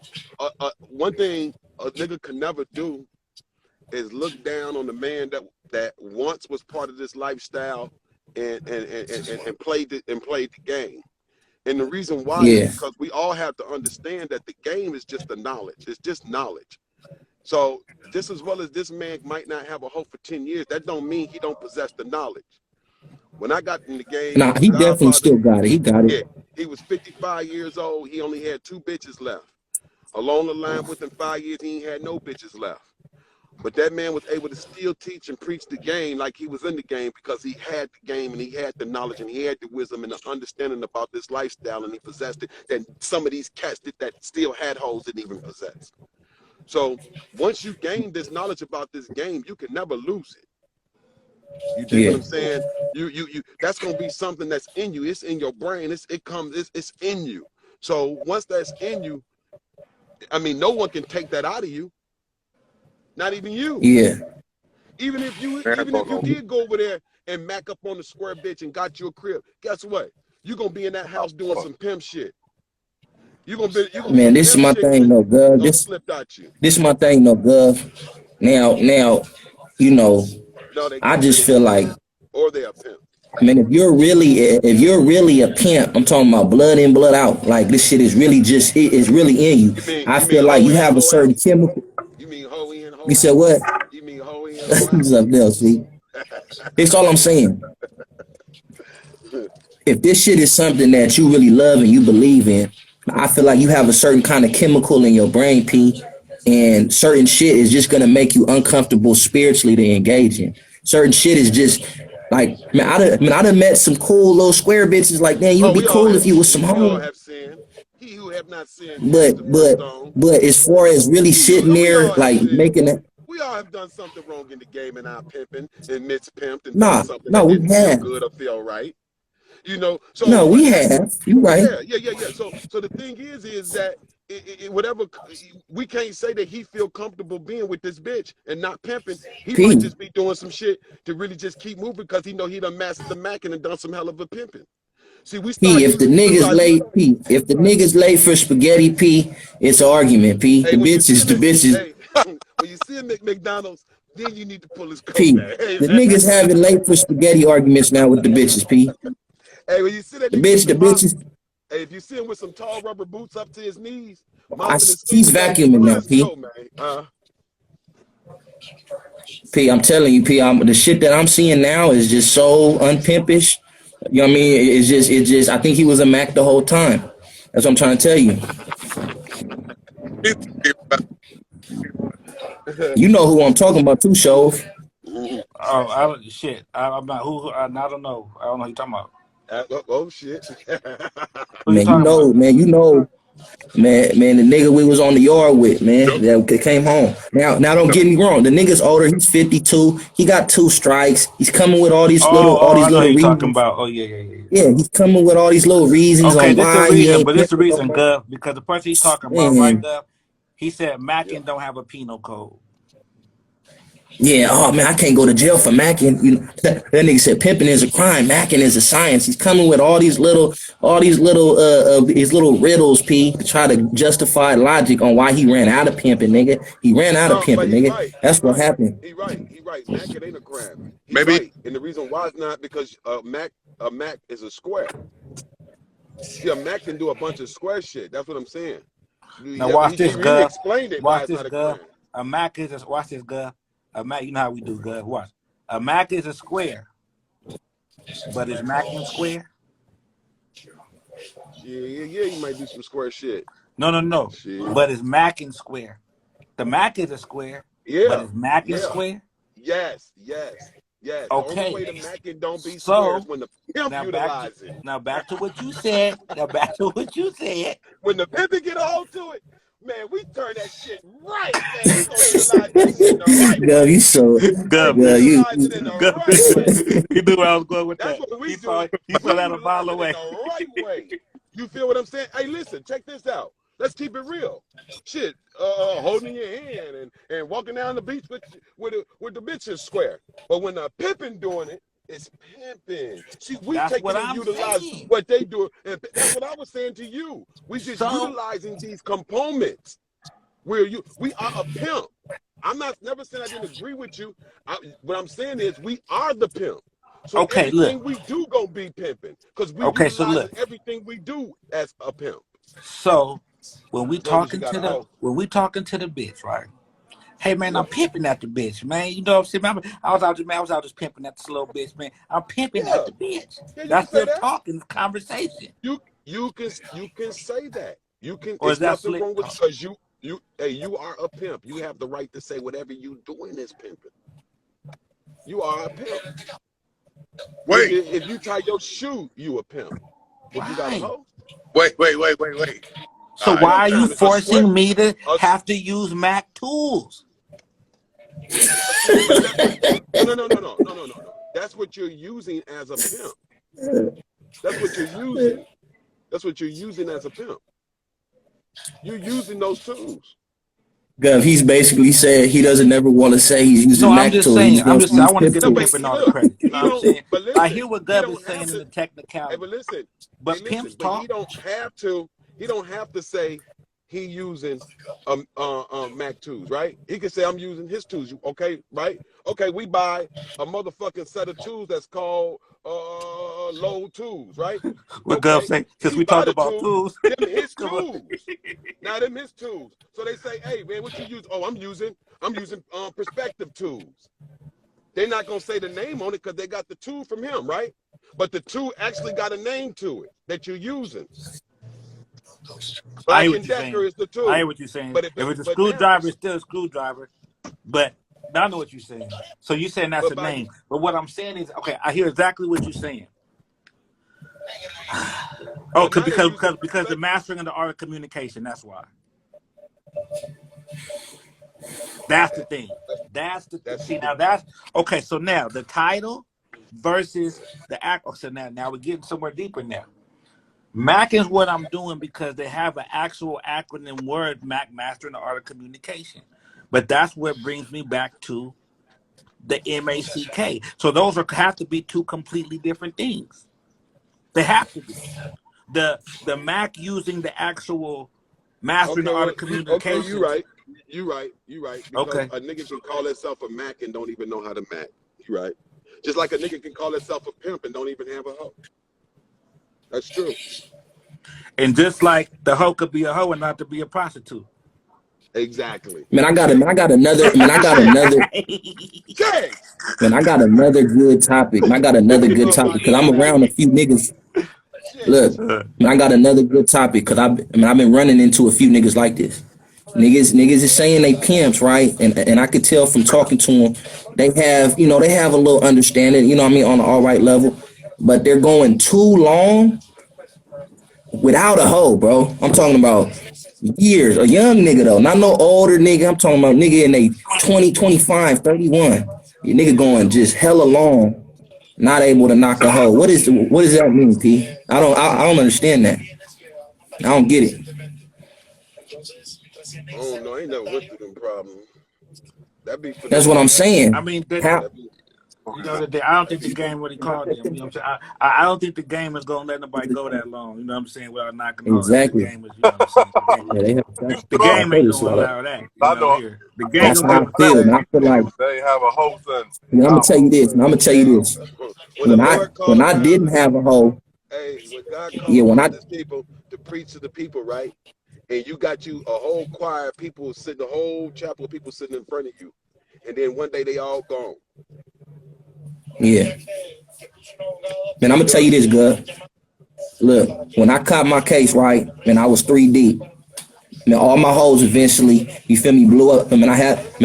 one thing a nigga can never do is look down on the man that once was part of this lifestyle and played the game. And the reason why is because we all have to understand that the game is just the knowledge. It's just knowledge. So just as well as this man might not have a hoe for 10 years, that don't mean he don't possess the knowledge. When I got in the game, nah, he definitely still got it. He got it. Yeah, he was 55 years old. He only had 2 bitches left. Along the line, within 5 years, he ain't had no bitches left. But that man was able to still teach and preach the game like he was in the game because he had the game and he had the knowledge and he had the wisdom and the understanding about this lifestyle, and he possessed it that some of these cats that still had hoes didn't even possess. So once you gain this knowledge about this game, you can never lose it. You dig what I'm saying? You that's gonna be something that's in you. It's in your brain. It's in you. So once that's in you, I mean, no one can take that out of you. Not even you. Yeah. Even if you did go over there and mac up on the square bitch and got you a crib, guess what? You're gonna be in that house doing some pimp shit. Man, this is my thing, though, Gov. This is my thing, though, Gov. Now, you know, I just feel like, or they a pimp. I mean, if you're really a pimp, I'm talking about blood in, blood out. Like this shit is really it's really in you. I feel like you have a certain chemical. You mean hoe in, hoe out? You said what? You mean hoe in, hoe out? Something else, see? That's all I'm saying. If this shit is something that you really love and you believe in, I feel like you have a certain kind of chemical in your brain, P, and certain shit is just gonna make you uncomfortable spiritually to engage in. Certain shit is just like, man, I done met some cool little square bitches. Like, man, you'd be cool if you was some home. He who have not sinned. But as far as really sitting there, like making it. We all have done something wrong in the game and our pimping and mispimped and done something that didn't feel good or feel right. You know, so we have. You're right. Yeah. So the thing is that whatever, we can't say that he feel comfortable being with this bitch and not pimping. He might just be doing some shit to really just keep moving because he know he done mastered the Mackin and done some hell of a pimping. See, if the niggas late for spaghetti, P, it's an argument, P. The bitches. Hey, when you see him at McDonald's, then you need to pull his coat P. back. Hey, the niggas having late for spaghetti arguments now with the bitches, P. Hey, when you see that the bitches. Hey, if you see him with some tall rubber boots up to his knees, he's vacuuming now, P. P, I'm telling you, P, the shit that I'm seeing now is just so unpimpish. You know what I mean? It's just. I think he was a Mac the whole time. That's what I'm trying to tell you. You know who I'm talking about too, Shove. Oh, I don't shit. I'm not who. I don't know. I don't know who you're talking about. Oh shit. Who you Man, talking about? man, man, the nigga we was on the yard with, man, that came home. Now, don't get me wrong. The nigga's older. He's 52. He got 2 strikes. He's coming with all these I know who you're talking reasons. about. Oh yeah. Yeah, he's coming with all these little reasons Okay, on this the why he reason, but ain't this the pimping no reason, more. Gov, because the person he's talking about, right, Man, Gov? He said Mackin Yeah. don't have a penal code. yeah. Oh man, I can't go to jail for Mackin. You know, that nigga said pimping is a crime. Mackin is a science. He's coming with all these little his little riddles, P, to try to justify logic on why he ran out of pimping, nigga. He ran out of No, but pimping, he nigga. right. That's what happened. He right. Mac, it ain't a crime. He Maybe right. And the reason why it's not because Mac is a square. See, a Mac can do a bunch of square shit. That's what I'm saying. Now Yeah, watch he this, really Gov. explained it why Watch it's this, not a Gov. crime. A Mac is a, watch this, Gov. A Mac, you know how we do, Gov. Watch. A Mac is a square, but is Mackin square? Yeah. You might do some square shit. No. Shit. But is Mackin square? The Mac is a square, but Yeah. is Mackin Yeah. square? Yes. The only Okay. way the Mackin don't be square is when the pimp utilize it. Now back to what you said. When the pimp get a hold to it, man, we turn that shit right, man. We gonna utilize that shit in the right Girl, way. you so Gov, We girl, utilize it in the right way. he knew where I was going with That's that. what we He do. saw We that a mile utilize it in away. the right way. You feel what I'm saying? Hey, listen, check this out. Let's keep it real. Shit, holding your hand and walking down the beach with the bitches square. But when the pimping doing it, it's pimping. See, we That's taking what and I'm utilize saying. what they do. And that's what I was saying to you. We just So- utilizing these components. We are a pimp. I'm not never saying I didn't agree with you. What I'm saying is we are the pimp. So Okay, everything look. we do gonna be pimping because we Okay, so utilizing look. everything we do as a pimp. So when we As long as you talking got to a the hoe. bitch, right? Hey man, Yeah. I'm pimping at the bitch, man. You know what I'm saying? I was out just pimping at the slow bitch, man. I'm pimping at the bitch. Yeah, you can That's say them that. talking conversation. You can say that. You can. Or is It's that nothing slick? wrong with because you are a pimp. You have the right to say whatever you doing is pimping. You are a pimp. wait, If you tie your shoe, you a pimp. If you got a Right. hoe, wait. So All right. why are you trying to- a square- forcing me to a- have to use Mac tools? but that's what. No. That's what you're using as a pimp. That's what you're using. That's what you're using as a pimp. You're using those tools. Gov, he's basically said he doesn't ever want to say he's No, using I'm Mac just tool. He saying. just wants to I use want to pimp get the No, but tools. pimping all the look, credit. You know he what I'm don't. saying? But I listen, hear what he Gov don't is have saying in to. the technicality. But listen, But pimps but he talk. don't have to. He don't have to say he using Mac tools, right? He can say I'm using his tools. Okay, right? Okay, we buy a motherfucking set of tools that's called low tools, right? What Gov Okay, say? Since he we buy talked the about tools. tools. Them his Come on. tools. Now them his tools. So they say, hey man, what you use? Oh, I'm using perspective tools. They're not gonna say the name on it because they got the tool from him, right? But the tool actually got a name to it that you're using. I hear Black what and you're Decker saying. is the I hear tool. what you're saying. But If it's a but now screwdriver, it's still a screwdriver. But I know what you're saying. So you're saying that's but a by name. But what I'm saying is, okay, I hear exactly what you're saying. Oh, now they're using because the mastering of the art of communication. That's why. That's the thing. That's see now that's okay. So now the title versus the act. Oh, so now we're getting somewhere deeper now. Mac is what I'm doing because they have an actual acronym word, Mac, Mastering the Art of Communication. But that's what brings me back to the MACK. So those have to be two completely different things. They have to be. The Mac using the actual Mastering the Art of Communication. you right. You right. Because Okay. a nigga can call himself a Mac and don't even know how to Mac. You right. Just like a nigga can call himself a pimp and don't even have a hoe. That's true. And just like the hoe could be a hoe and not to be a prostitute. Exactly. Man, I got another. Man, I got another. Jay! Man, I got another good topic. I got another good Oh topic my because I'm God. around a few niggas. Shit. Look, man, I got another good topic because I've been running into a few niggas like this. Niggas is saying they pimps, right? And I could tell from talking to them, they have, they have a little understanding, you know what I mean, on the all right level, but they're going too long without a hoe, bro. I'm talking about years. A young nigga though, not no older nigga. I'm talking about nigga in they 20, 25, 31. Your nigga going just hella long, not able to knock a hoe. What does that mean, P? I don't understand that. I don't get it. I don't know. I ain't never went through them problems. That be for That's them. what I'm saying. I mean, How? That be, you know, I don't think the game really called them. You know what I'm saying? I don't think the game is gonna let nobody go that long. You know what I'm saying? Without knocking off. The Exactly. game is, you know what I'm saying? Yeah, they have The I game ain't told you gonna so. allow that. You I know, know. here the game That's gonna how I give feel. And They, I feel like, they have a host and I'm gonna tell you this. And I'm gonna tell you hey, this. when the Lord called When I upon, didn't have a hoe, hey, when God called yeah, when upon I his people to preach to the people, right? And you got you a whole choir of people sitting, a whole chapel of people sitting in front of you, and then one day they all gone. yeah. Man, I'm gonna tell you this, good. Look, when I caught my case right, man, I was 3D. Man, all my hoes eventually, you feel me, blew up. I mean,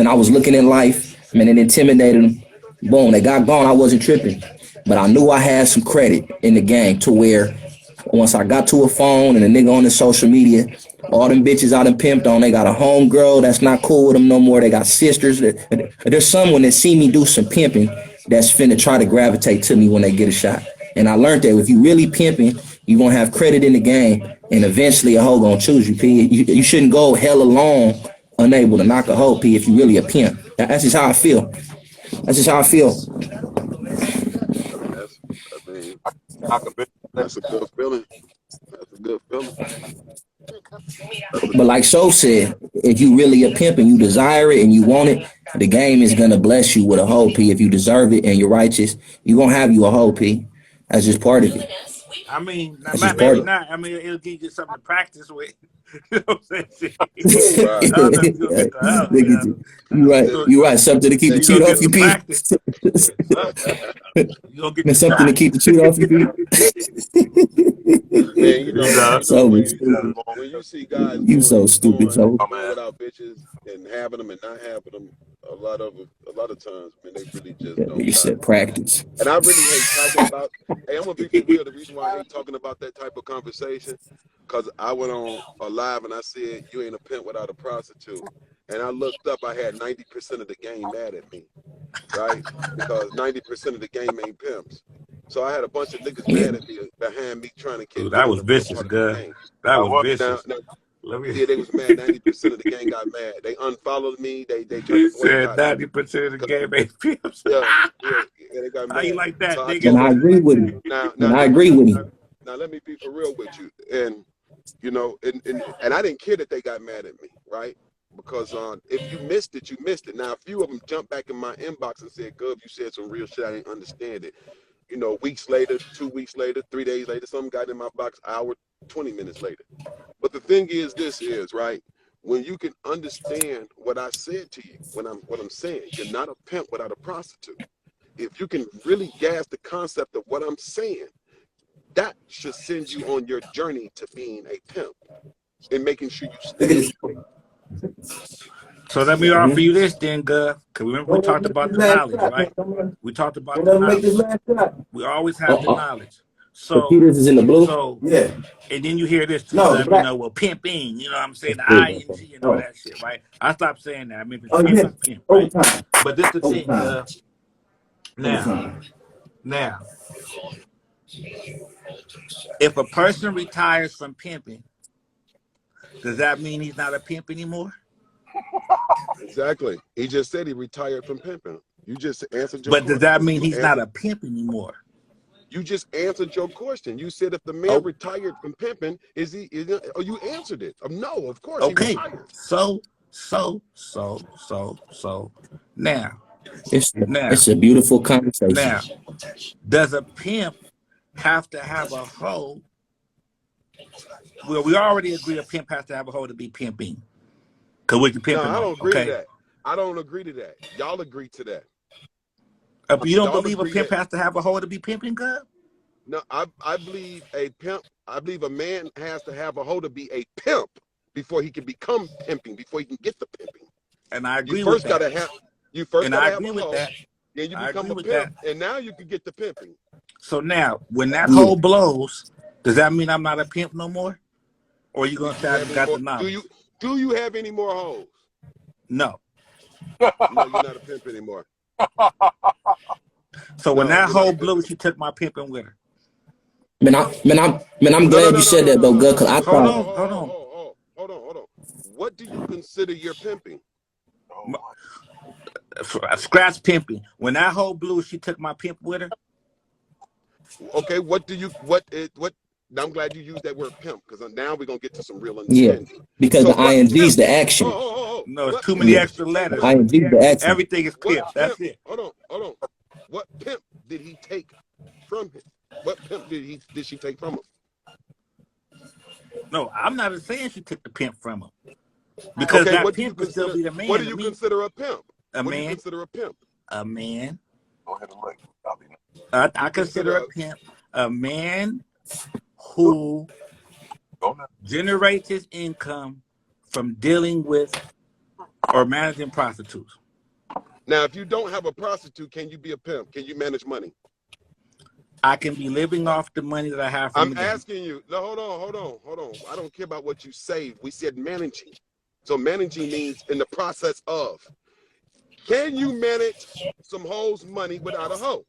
I was looking at life, man, and intimidated them. Boom, they got gone. I wasn't tripping. But I knew I had some credit in the game to where once I got to a phone and a nigga on the social media, all them bitches I done pimped on, they got a home girl that's not cool with them no more. They got sisters. There's someone that see me do some pimping that's finna try to gravitate to me when they get a shot. And I learned that if you really pimping, you gonna have credit in the game, and eventually a hoe gonna choose you, P. You shouldn't go hella long unable to knock a hoe, P, if you really a pimp. That's just how I feel. That's just how I feel. That's, I mean, I can that's a good feeling. That's a good feeling. But like So said, if you really a pimp and you desire it and you want it, the game is gonna bless you with a hoe, P. If you deserve it and you're righteous, you gonna have you a hoe, P. That's just part of it. I mean, That's just part maybe of it. not. I mean, it'll give you something to practice with. You know what I'm saying? Right. I don't know if you're gonna get the house. Look at you. You right. You right. Something to keep the Hey, You gonna cheat off get you, some P. practice. You gonna get And your something to shot. keep the cheat off you, man, You So when stupid. when you see guys You so stupid, so. going without bitches and having them and not having them, a lot of times, man, they really just don't You got said it. practice. And I really hate talking about. Hey, I'm gonna be for real. The reason why I hate talking about that type of conversation, because I went on a live and I said you ain't a pimp without a prostitute, and I looked up. I had 90% of the game mad at me, right? Because 90% of the game ain't pimps. So I had a bunch of niggas Yeah. mad at me behind me trying to Dude, get that them was to be a vicious, part of the girl. game. That was Now, vicious. now Let me. yeah, they was mad. 90% of the gang got mad. They unfollowed me. They tried to He said boycott me. 90% of the game ain't pimps. Yeah, yeah, they got How you mad. like So that, I nigga? And told I them agree with him. now, And now I let me agree with now, him. now let me be for real with you. And you know, and I didn't care that they got mad at me, right? Because if you missed it, you missed it. Now a few of them jumped back in my inbox and said, "Gov, you said some real shit. I didn't understand it." You know, weeks later, 2 weeks later, 3 days later, some got in my box hour, 20 minutes later. But the thing is, this is right. When you can understand what I said to you, what I'm saying, you're not a pimp without a prostitute. If you can really grasp the concept of what I'm saying, that should send you on your journey to being a pimp and making sure you Look at stay. this. So let me offer you this then, Gov. Because remember we Don't let talked him make about this the last knowledge, shot, man. right? We talked about Don't the let him make this knowledge. last shot. We always have the Uh-uh. knowledge. So So, Peters is in the blue? so, Yeah. and then you hear this too, No, Gov, black. well, pimping, you know what I'm saying? That's The blue. ING and all Oh. that shit, right? I stopped saying that. I meant to Oh, say yeah. pimp, right? Overtime. But this the thing, Overtime. Gov. Now, Overtime. now, if a person retires from pimping, does that mean he's not a pimp anymore? Exactly. He just said he retired from pimping. You just answered your But does that question. mean he's not a pimp anymore? You just answered your question. You said if the man Oh, retired from pimping, oh, you answered it. No, of course he okay. retired. So. Now, It's a beautiful conversation. now, does a pimp have to have a hoe? Well, we already agree a pimp has to have a hoe to be pimping. Cause we can No, pimping I on, don't agree to okay? that. I don't agree to that. Y'all agree to that. If you don't Y'all believe a agree pimp that. has to have a hoe to be pimping, good? No, I believe a pimp. I believe a man has to have a hoe to be a pimp. before he can become pimping, before he can get the pimping. And I agree You with first that. gotta have you first And gotta I have agree a with hoe, that. then you I become agree a with pimp, that. and now you can get the pimping. So now, when that Yeah. hole blows, does that mean I'm not a pimp no more? Or are you gonna say I just got the knowledge? Do you have any more hoes? No. No, you're not a pimp anymore. So when No, that you're not a hole pimp blew, anymore. she took my pimping with her. Man, I'm glad you said that though, Gut, because I Hold thought. on. What do you consider your pimping? Scratch pimping. When that hole blew, she took my pimp with her. Okay, now I'm glad you used that word pimp, because now we're gonna get to some real Yeah, understanding. because So the what ing is pimp? the action. No, it's What too many pimp Yeah, did she extra take letters. the from ing him? is the action. Everything is What pimp. pimp? That's it. Hold on. What pimp did he take from him? What pimp did she take from him? No, I'm not saying she took the pimp from him. Because Okay, that what do you pimp would still consider? be the What man do to you me. consider a pimp? A What do you man. consider a pimp? A man. Go ahead and look. I'll be I consider a pimp a man who generates his income from dealing with or managing prostitutes. Now, if you don't have a prostitute, can you be a pimp? Can you manage money? I can be living off the money that I have from I'm the game. asking you. No, hold on. I don't care about what you saved. We said managing. So managing means in the process of. Can you manage some hoes' money without a hoe?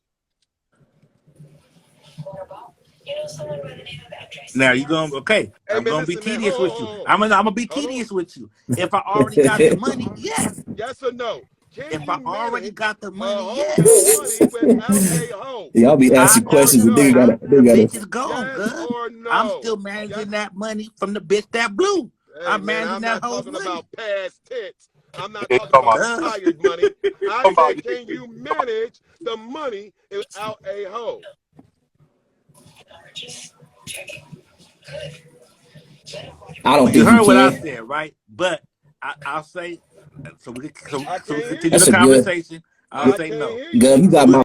Now you going okay? Hey I'm man, gonna be listen, man. tedious with you. I'm gonna be Hold on. tedious with you. If I already got the money, yes. Yes or no? Can If I you already manage got the a money, hoe's yes. money without a hoe? Y'all be Yes asking or questions, but no? The they bitch gotta. is gone, Yes good. or I'm no? still Yes. managing that money from the bitch that blew. Hey I'm man, managing I'm that not whole talking money. about past tense. I'm not He's talking talking about about, Duh. retired money. I talking said, about can you manage the money without a hoe? I don't You think you heard what I can. said, right? But I'll say so we I so we can't hear continue you. the That's a good. conversation. I'll I say can't no. hear you. Gov, you So got we my